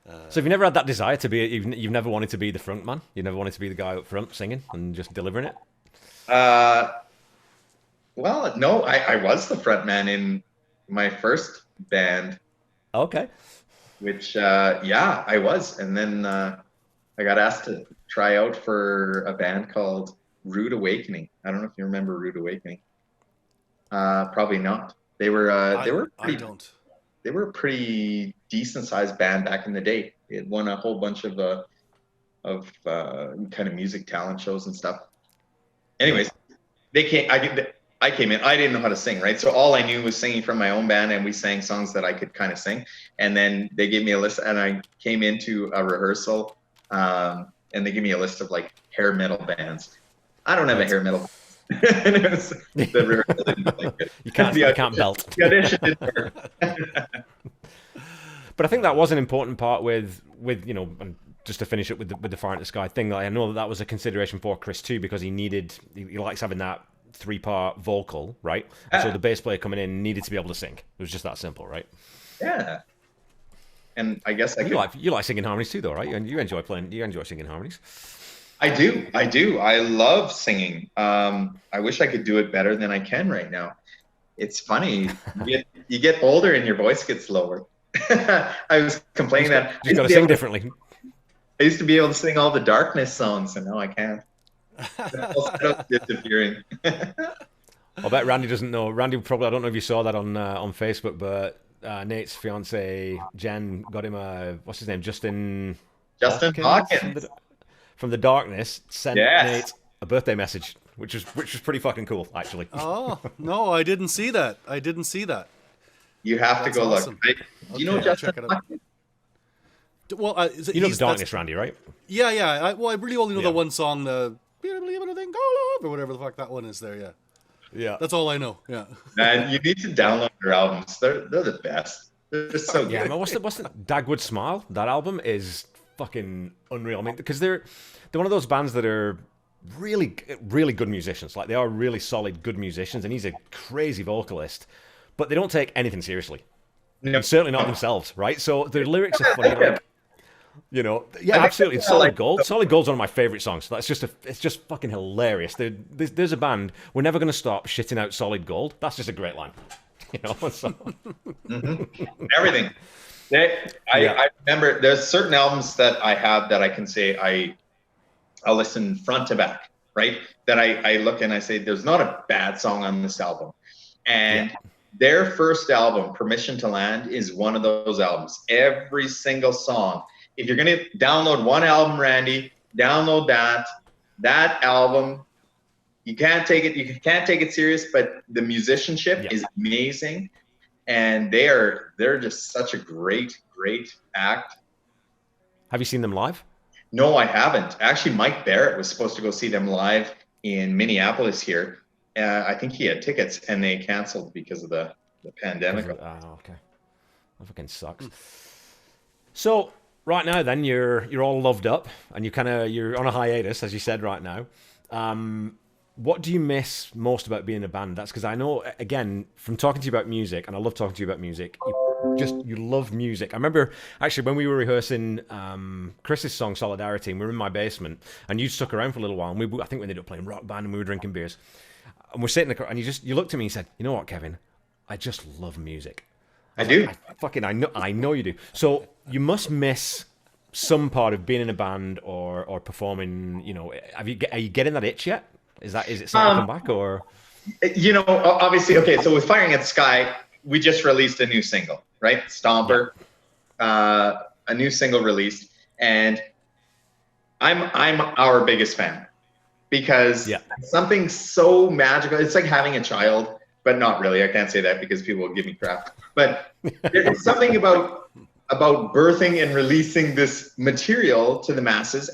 So have you never had that desire to be? You've never wanted to be the front man. You never wanted to be the guy up front singing and just delivering it. Well, no. I was the front man in my first band. Okay. Which I was, and then I got asked to try out for a band called Rude Awakening. I don't know if you remember Rude Awakening. Probably not. They were a pretty decent sized band back in the day. It won a whole bunch of kind of music talent shows and stuff. Anyways, I came in. I didn't know how to sing, right? So all I knew was singing from my own band, and we sang songs that I could kind of sing. And then they gave me a list, and I came into a rehearsal, and they gave me a list of like hair metal bands. I don't have a hair metal. And it was, the rehearsal didn't like it. You can't belt. The audition didn't work. But I think that was an important part with you know, and just to finish up with the Fire at the Sky thing. I know that was a consideration for Chris too, because he likes having that 3-part vocal, right? And so the bass player coming in needed to be able to sing. It was just that simple, right? Yeah. And I guess you like singing harmonies too, though, right? And you enjoy singing harmonies. I do. I love singing. I wish I could do it better than I can right now. It's funny. You get older and your voice gets lower. I was complaining that Just got to sing differently. I used to be able to sing all the Darkness songs, and now I can't. The whole setup's disappearing. I bet Randy doesn't know. Randy probably, I don't know if you saw that on Facebook, but Nate's fiance Jen got him a, what's his name, Justin Hawkins from the Darkness sent Yes. Nate a birthday message, which was pretty fucking cool, actually. Oh no, I didn't see that. I didn't see that. You have That's to go awesome. look. Do you know I'll Justin check it out. Hawkins? Well, is it, You know the he's- Darkness, that's- Randy, right? Yeah, yeah. I really only know Yeah. the one song, the "Believe in a Thing, Go Love," or whatever the fuck that one is. There, yeah. Yeah. That's all I know. Yeah. Man, you need to download their albums. They're the best. They're so Yeah, good. man, what's the Dagwood Smile? That album is fucking unreal. I mean, because they're one of those bands that are really good musicians. Like, they are really solid good musicians, and he's a crazy vocalist, but they don't take anything seriously. No. And certainly not themselves, right? So their lyrics are funny, like, you know, yeah, I think absolutely. I Solid like- Gold. Solid Gold's one of my favorite songs. It's just fucking hilarious. There's a band. We're never going to stop shitting out Solid Gold. That's just a great line. You know, so. Everything. I remember there's certain albums that I have that I can say I'll listen front to back, right? That I look and I say, there's not a bad song on this album. And their first album, Permission to Land, is one of those albums. Every single song. If you're going to download one album, Randy, download that album. You can't take it serious, but the musicianship is amazing. And they're just such a great act. Have you seen them live? No, I haven't. Actually, Mike Barrett was supposed to go see them live in Minneapolis here. I think he had tickets and they canceled because of the pandemic. Oh, okay. That fucking sucks. So right now, then you're all loved up and you're on a hiatus, as you said right now. What do you miss most about being in a band? That's because I know, again, from talking to you about music, and I love talking to you about music, you love music. I remember, actually, when we were rehearsing Chris's song, Solidarity, and we were in my basement, and you stuck around for a little while, and I think we ended up playing Rock Band, and we were drinking beers. And we're sitting in the car, and you looked at me and said, you know what, Kevin? I just love music. I do. I know you do. So you must miss some part of being in a band or performing, you know, are you getting that itch yet? Is it starting to come back, or? You know, obviously, okay, so with Firing at the Sky, we just released a new single, right? Stomper, a new single released, and I'm our biggest fan because something so magical. It's like having a child, but not really. I can't say that because people will give me crap. But there's something about birthing and releasing this material to the masses,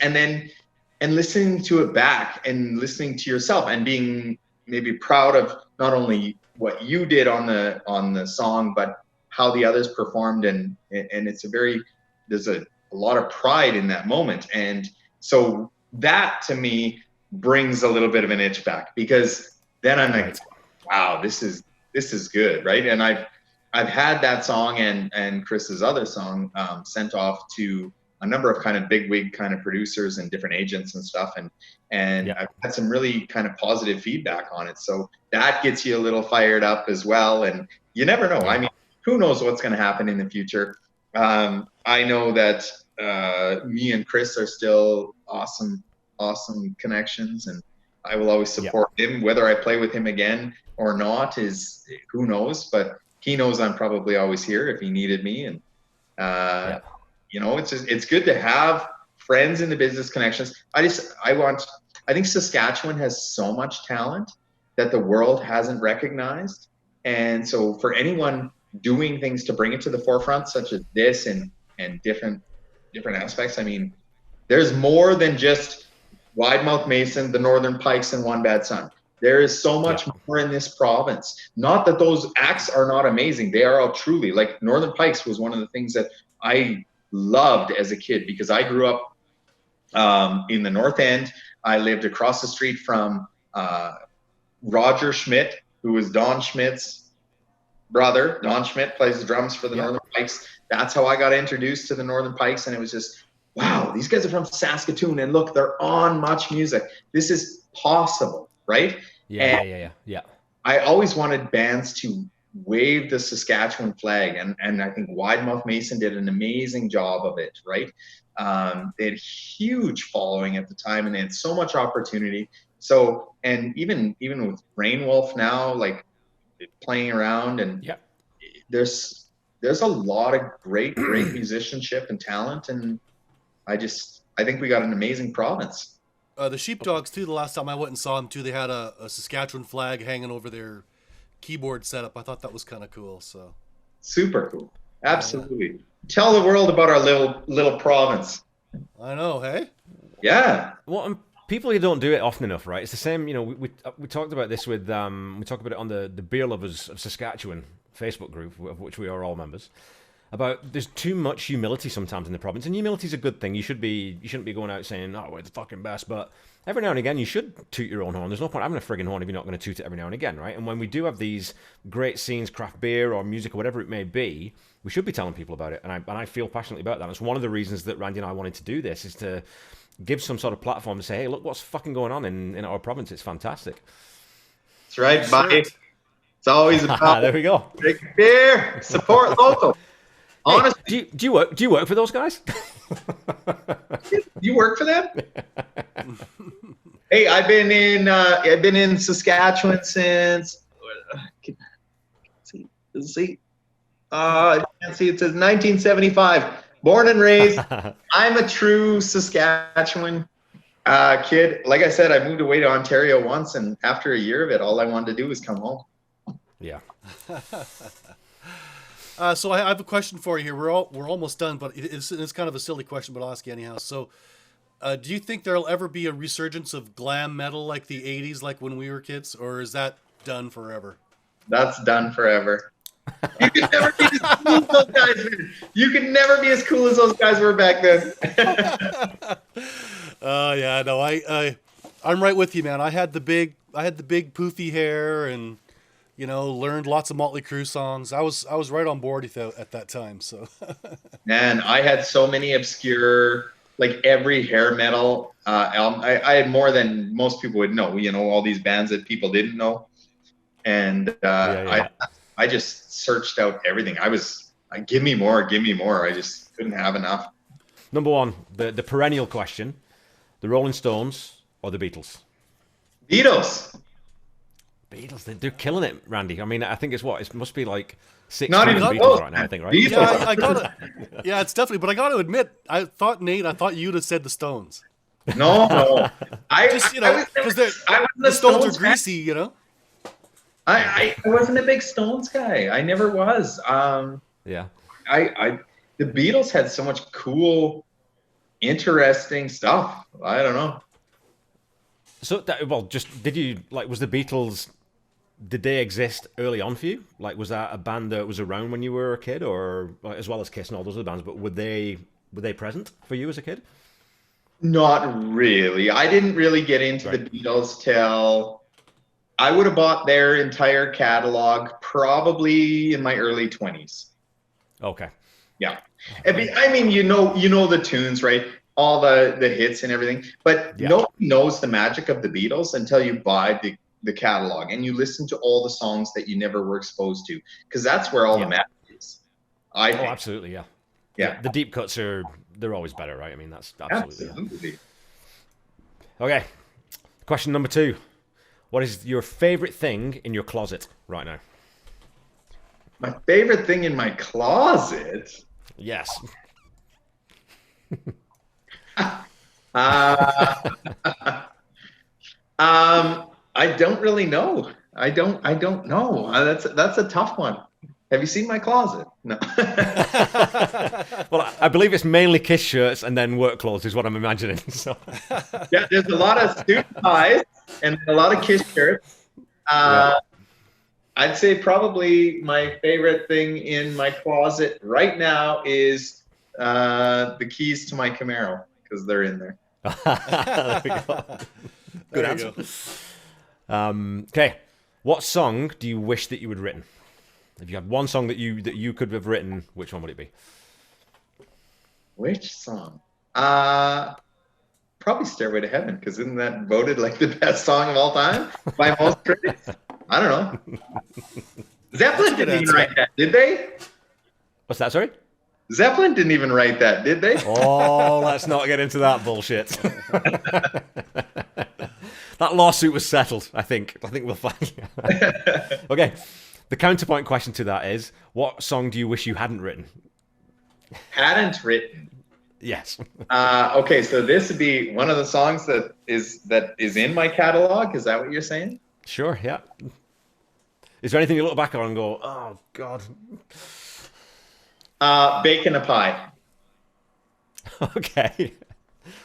and listening to it back and listening to yourself and being maybe proud of not only what you did on the song, but how the others performed. And there's a lot of pride in that moment. And so that to me brings a little bit of an itch back, because then I'm like, wow, this is good. Right. And I've had that song and Chris's other song sent off to a number of kind of bigwig kind of producers and different agents and stuff. And I've had some really kind of positive feedback on it. So that gets you a little fired up as well. And you never know. I mean, who knows what's going to happen in the future? I know that me and Chris are still awesome connections, and I will always support him. Whether I play with him again or not is who knows, but he knows I'm probably always here if he needed me. And, you know, it's good to have friends in the business connections. I think Saskatchewan has so much talent that the world hasn't recognized. And so for anyone doing things to bring it to the forefront, such as this and different aspects, I mean, there's more than just Widemouth Mason, the Northern Pikes, and One Bad Son. There is so much more in this province. Not that those acts are not amazing. They are all truly, like Northern Pikes was one of the things that I loved as a kid, because I grew up in the North End. I lived across the street from Roger Schmidt, who was Don Schmidt's brother. Don Schmidt plays the drums for the Northern Pikes. That's how I got introduced to the Northern Pikes, and it was just, wow, these guys are from Saskatoon, and look, they're on Much Music. This is possible, right? Yeah. I always wanted bands to waved the Saskatchewan flag, and I think Widemouth Mason did an amazing job of it, right? They had huge following at the time, and they had so much opportunity. So, and even with Rainwolf now, like playing around, and Yeah. there's a lot of great musicianship and talent, and I think we got an amazing province. The Sheepdogs too. The last time I went and saw them too, they had a Saskatchewan flag hanging over their keyboard setup. I thought that was kind of cool. So super cool. Absolutely. Tell the world about our little province. I know, hey? Yeah. Well, people who don't do it often enough, right? It's the same, you know, we talked about this with, we talked about it on the Beer Lovers of Saskatchewan Facebook group, of which we are all members, about there's too much humility sometimes in the province. And humility is a good thing. You shouldn't be going out saying, oh, we're the fucking best. But every now and again, you should toot your own horn. There's no point having a friggin' horn if you're not going to toot it every now and again, right? And when we do have these great scenes, craft beer or music or whatever it may be, we should be telling people about it. And I feel passionately about that. It's one of the reasons that Randy and I wanted to do this, is to give some sort of platform to say, hey, look what's fucking going on in our province. It's fantastic. That's right, buddy. It's always about there we go. Drink beer, support local. Honestly, hey, do you work for those guys? You work for them? Hey, I've been in Saskatchewan since. Let's see. I can't see. It says 1975. Born and raised. I'm a true Saskatchewan kid. Like I said, I moved away to Ontario once, and after a year of it, all I wanted to do was come home. Yeah. So I have a question for you here. We're almost done, but it's kind of a silly question, but I'll ask you anyhow. So, do you think there'll ever be a resurgence of glam metal like the '80s, like when we were kids, or is that done forever? That's done forever. You can never be as cool as those guys, man. You can never be as cool as those guys were back then. Yeah, no, I'm right with you, man. I had the big poofy hair, and learned lots of Motley Crue songs. I was right on board at that time. So, man, I had so many obscure, like every hair metal album. I had more than most people would know. All these bands that people didn't know, and I just searched out everything. Give me more. I just couldn't have enough. Number one, the perennial question: the Rolling Stones or the Beatles? Beatles, they're killing it, Randy. I mean, I think it must be like 6 Not even Beatles close, right now, I think, right? Beatles. yeah, I got it. Yeah, it's definitely. But I got to admit, I thought you'd have said the Stones. No. Because the Stones are greasy, I wasn't a big Stones guy. I never was. Yeah. The Beatles had so much cool, interesting stuff. I don't know. So, was the Beatles, did they exist early on for you? Like, was that a band that was around when you were a kid, or as well as Kiss and all those other bands, but were they present for you as a kid? Not really. I didn't really get into the Beatles till I would have bought their entire catalog probably in my early 20s. Okay. Yeah. I mean, you know the tunes, right? All the hits and everything, but nobody knows the magic of the Beatles until you buy the catalog and you listen to all the songs that you never were exposed to, because that's where all the magic is. I think. Absolutely, yeah. Yeah. The deep cuts they're always better, right? I mean, that's absolutely. Yeah. Okay. Question number 2. What is your favorite thing in your closet right now? My favorite thing in my closet? Yes. I don't really know. I don't know. That's a tough one. Have you seen my closet? No. Well, I believe it's mainly Kiss shirts and then work clothes is what I'm imagining. So. Yeah, there's a lot of suit ties and a lot of Kiss shirts. I'd say probably my favorite thing in my closet right now is the keys to my Camaro, because they're in there. There we go. Good answer. Okay, what song do you wish that you had written? If you had one song that you could have written, which one would it be? Which song? Probably "Stairway to Heaven," because isn't that voted like the best song of all time by most critics? I don't know. Zeppelin didn't even write that, did they? What's that? Sorry. Zeppelin didn't even write that, did they? Oh, let's not get into that bullshit. That lawsuit was settled, I think. I think we'll find. Okay. The counterpoint question to that is, what song do you wish you hadn't written? Hadn't written. Yes. Okay, so this would be one of the songs that is in my catalog. Is that what you're saying? Sure, yeah. Is there anything you look back on and go, oh, God? Bacon a Pie. Okay.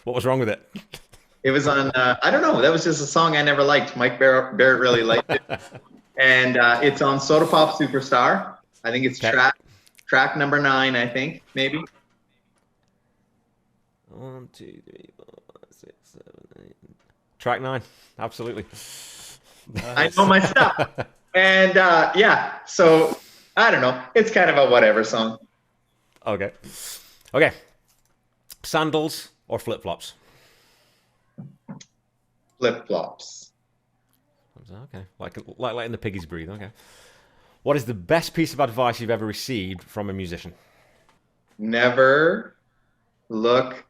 What was wrong with it? It was on, I don't know, that was just a song I never liked. Mike Barrett really liked it. And it's on Soda Pop Superstar. I think it's track number 9, I think, maybe. 1, 2, 3, 4, 5, 6, 7, 8. Track 9, absolutely. I know my stuff. And yeah, so I don't know. It's kind of a whatever song. Okay. Sandals or flip-flops? Flip-flops. Okay. Like letting the piggies breathe. Okay. What is the best piece of advice you've ever received from a musician? Never look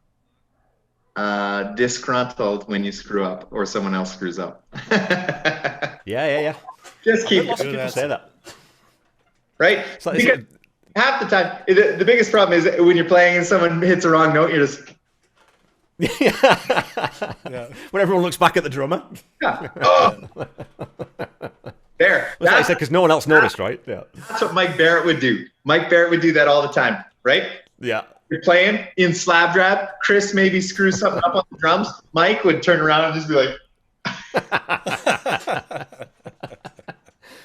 disgruntled when you screw up or someone else screws up. Yeah. Just keep Lots of people say that. Right? Because half the time, the biggest problem is when you're playing and someone hits a wrong note, you're just... Yeah. When everyone looks back at the drummer. Yeah. Oh. There. That's what I said, because no one else noticed, right? Yeah. That's what Mike Barrett would do. Mike Barrett would do that all the time, right? Yeah. You're playing in Slab Drab. Chris maybe screws something up on the drums. Mike would turn around and just be like...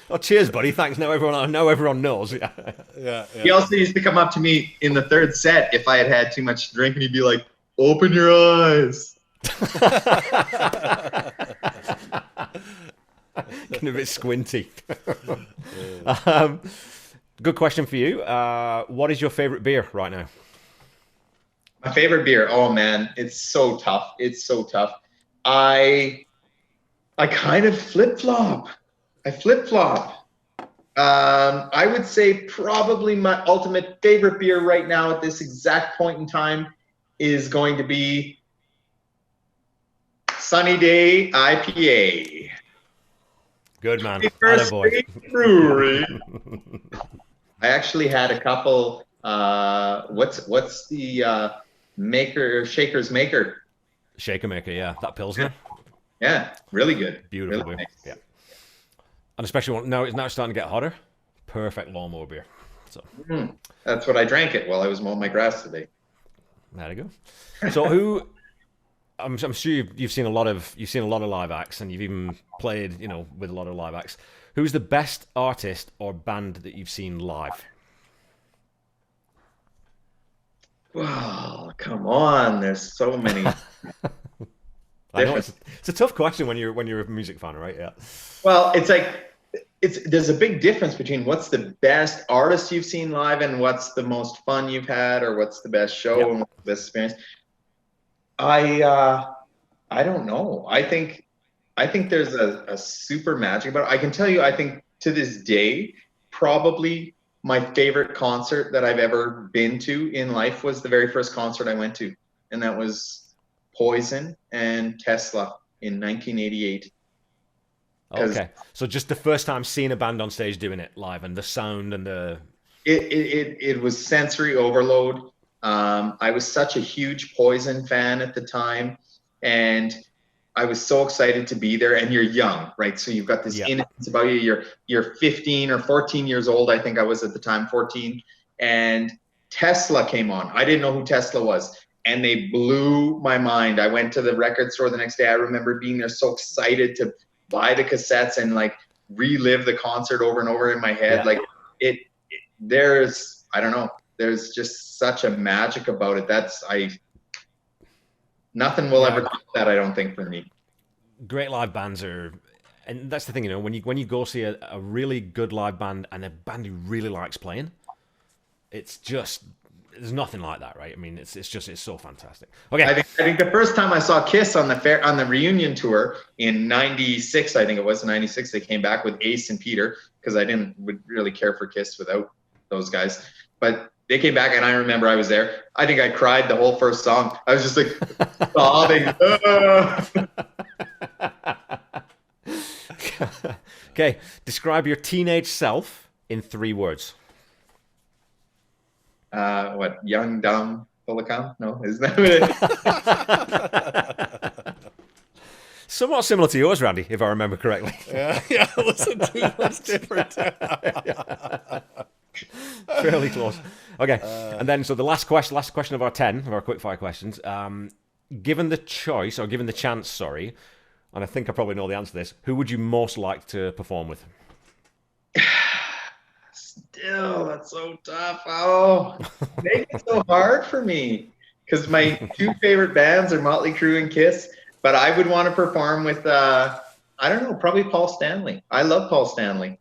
Oh, cheers, buddy. Thanks. Now everyone knows. Yeah. He also used to come up to me in the third set if I had had too much to drink, and he'd be like, "Open your eyes." Getting a bit squinty. Good question for you. What is your favorite beer right now? My favorite beer. Oh man, it's so tough. I kind of flip-flop. I would say probably my ultimate favorite beer right now at this exact point in time is going to be Sunny Day IPA. Good man. First brewery. I actually had a couple. What's the Shaker's Maker? Shaker Maker, yeah. That Pilsner. Yeah, really good. Beautiful really beer. nice. Yeah. And especially now it's starting to get hotter. Perfect lawnmower beer. So that's what I drank it while I was mowing my grass today. There you go. So I'm sure you've seen a lot of live acts, and you've even played, with a lot of live acts. Who's the best artist or band that you've seen live? Well, come on. There's so many. I know it's a tough question when you're a music fan, right? Yeah. Well, there's a big difference between what's the best artist you've seen live and what's the most fun you've had, or what's the best show and what's the best experience. I don't know. I think there's a super magic about it. I can tell you, I think to this day, probably my favorite concert that I've ever been to in life was the very first concert I went to, and that was Poison and Tesla in 1988. Okay, so just the first time seeing a band on stage doing it live, and the sound and the... It was sensory overload. I was such a huge Poison fan at the time, and I was so excited to be there. And you're young, right? So you've got this innocence about you. You're 15 or 14 years old, I think I was at the time, 14. And Tesla came on. I didn't know who Tesla was, and they blew my mind. I went to the record store the next day. I remember being there so excited to buy the cassettes and relive the concert over and over in my head. There's I don't know, there's just such a magic about it. Nothing will ever top that, I don't think, for me. Great live bands are, and that's the thing, when you go see a really good live band and a band who really likes playing, it's just, there's nothing like that, right? I mean, it's so fantastic. Okay. I think the first time I saw Kiss on the reunion tour in '96, I think it was '96, they came back with Ace and Peter. because I would really care for Kiss without those guys. But they came back, and I remember I was there. I think I cried the whole first song. I was just like sobbing. Okay, describe your teenage self in 3 words. What? Young, dumb, full of cum? No, isn't that what it? Somewhat similar to yours, Randy, if I remember correctly. Yeah, listen, too much different. Fairly close. Okay, and then so the last question of our 10 of our quickfire questions. Given the choice, or given the chance, sorry, and I think I probably know the answer to this, who would you most like to perform with? Still, that's so tough. Oh, make it so hard for me, because my 2 favorite bands are Motley Crue and Kiss. But I would want to perform with, I don't know, probably Paul Stanley. I love Paul Stanley.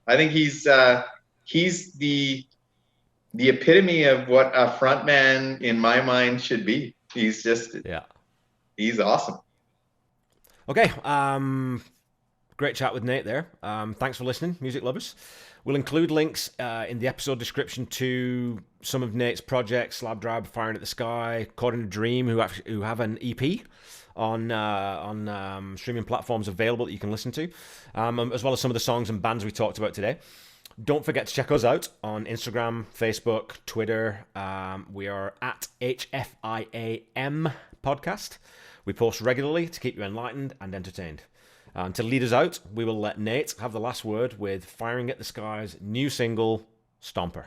I think he's the epitome of what a frontman in my mind should be. He's just, he's awesome. Okay, great chat with Nate there. Thanks for listening, music lovers. We'll include links in the episode description to some of Nate's projects, Slab Drab, Firing at the Sky, Caught in a Dream, who have an EP on streaming platforms available that you can listen to, as well as some of the songs and bands we talked about today. Don't forget to check us out on Instagram, Facebook, Twitter. We are at HFIAM Podcast. We post regularly to keep you enlightened and entertained. And to lead us out, we will let Nate have the last word with Firing at the Sky's new single, Stomper.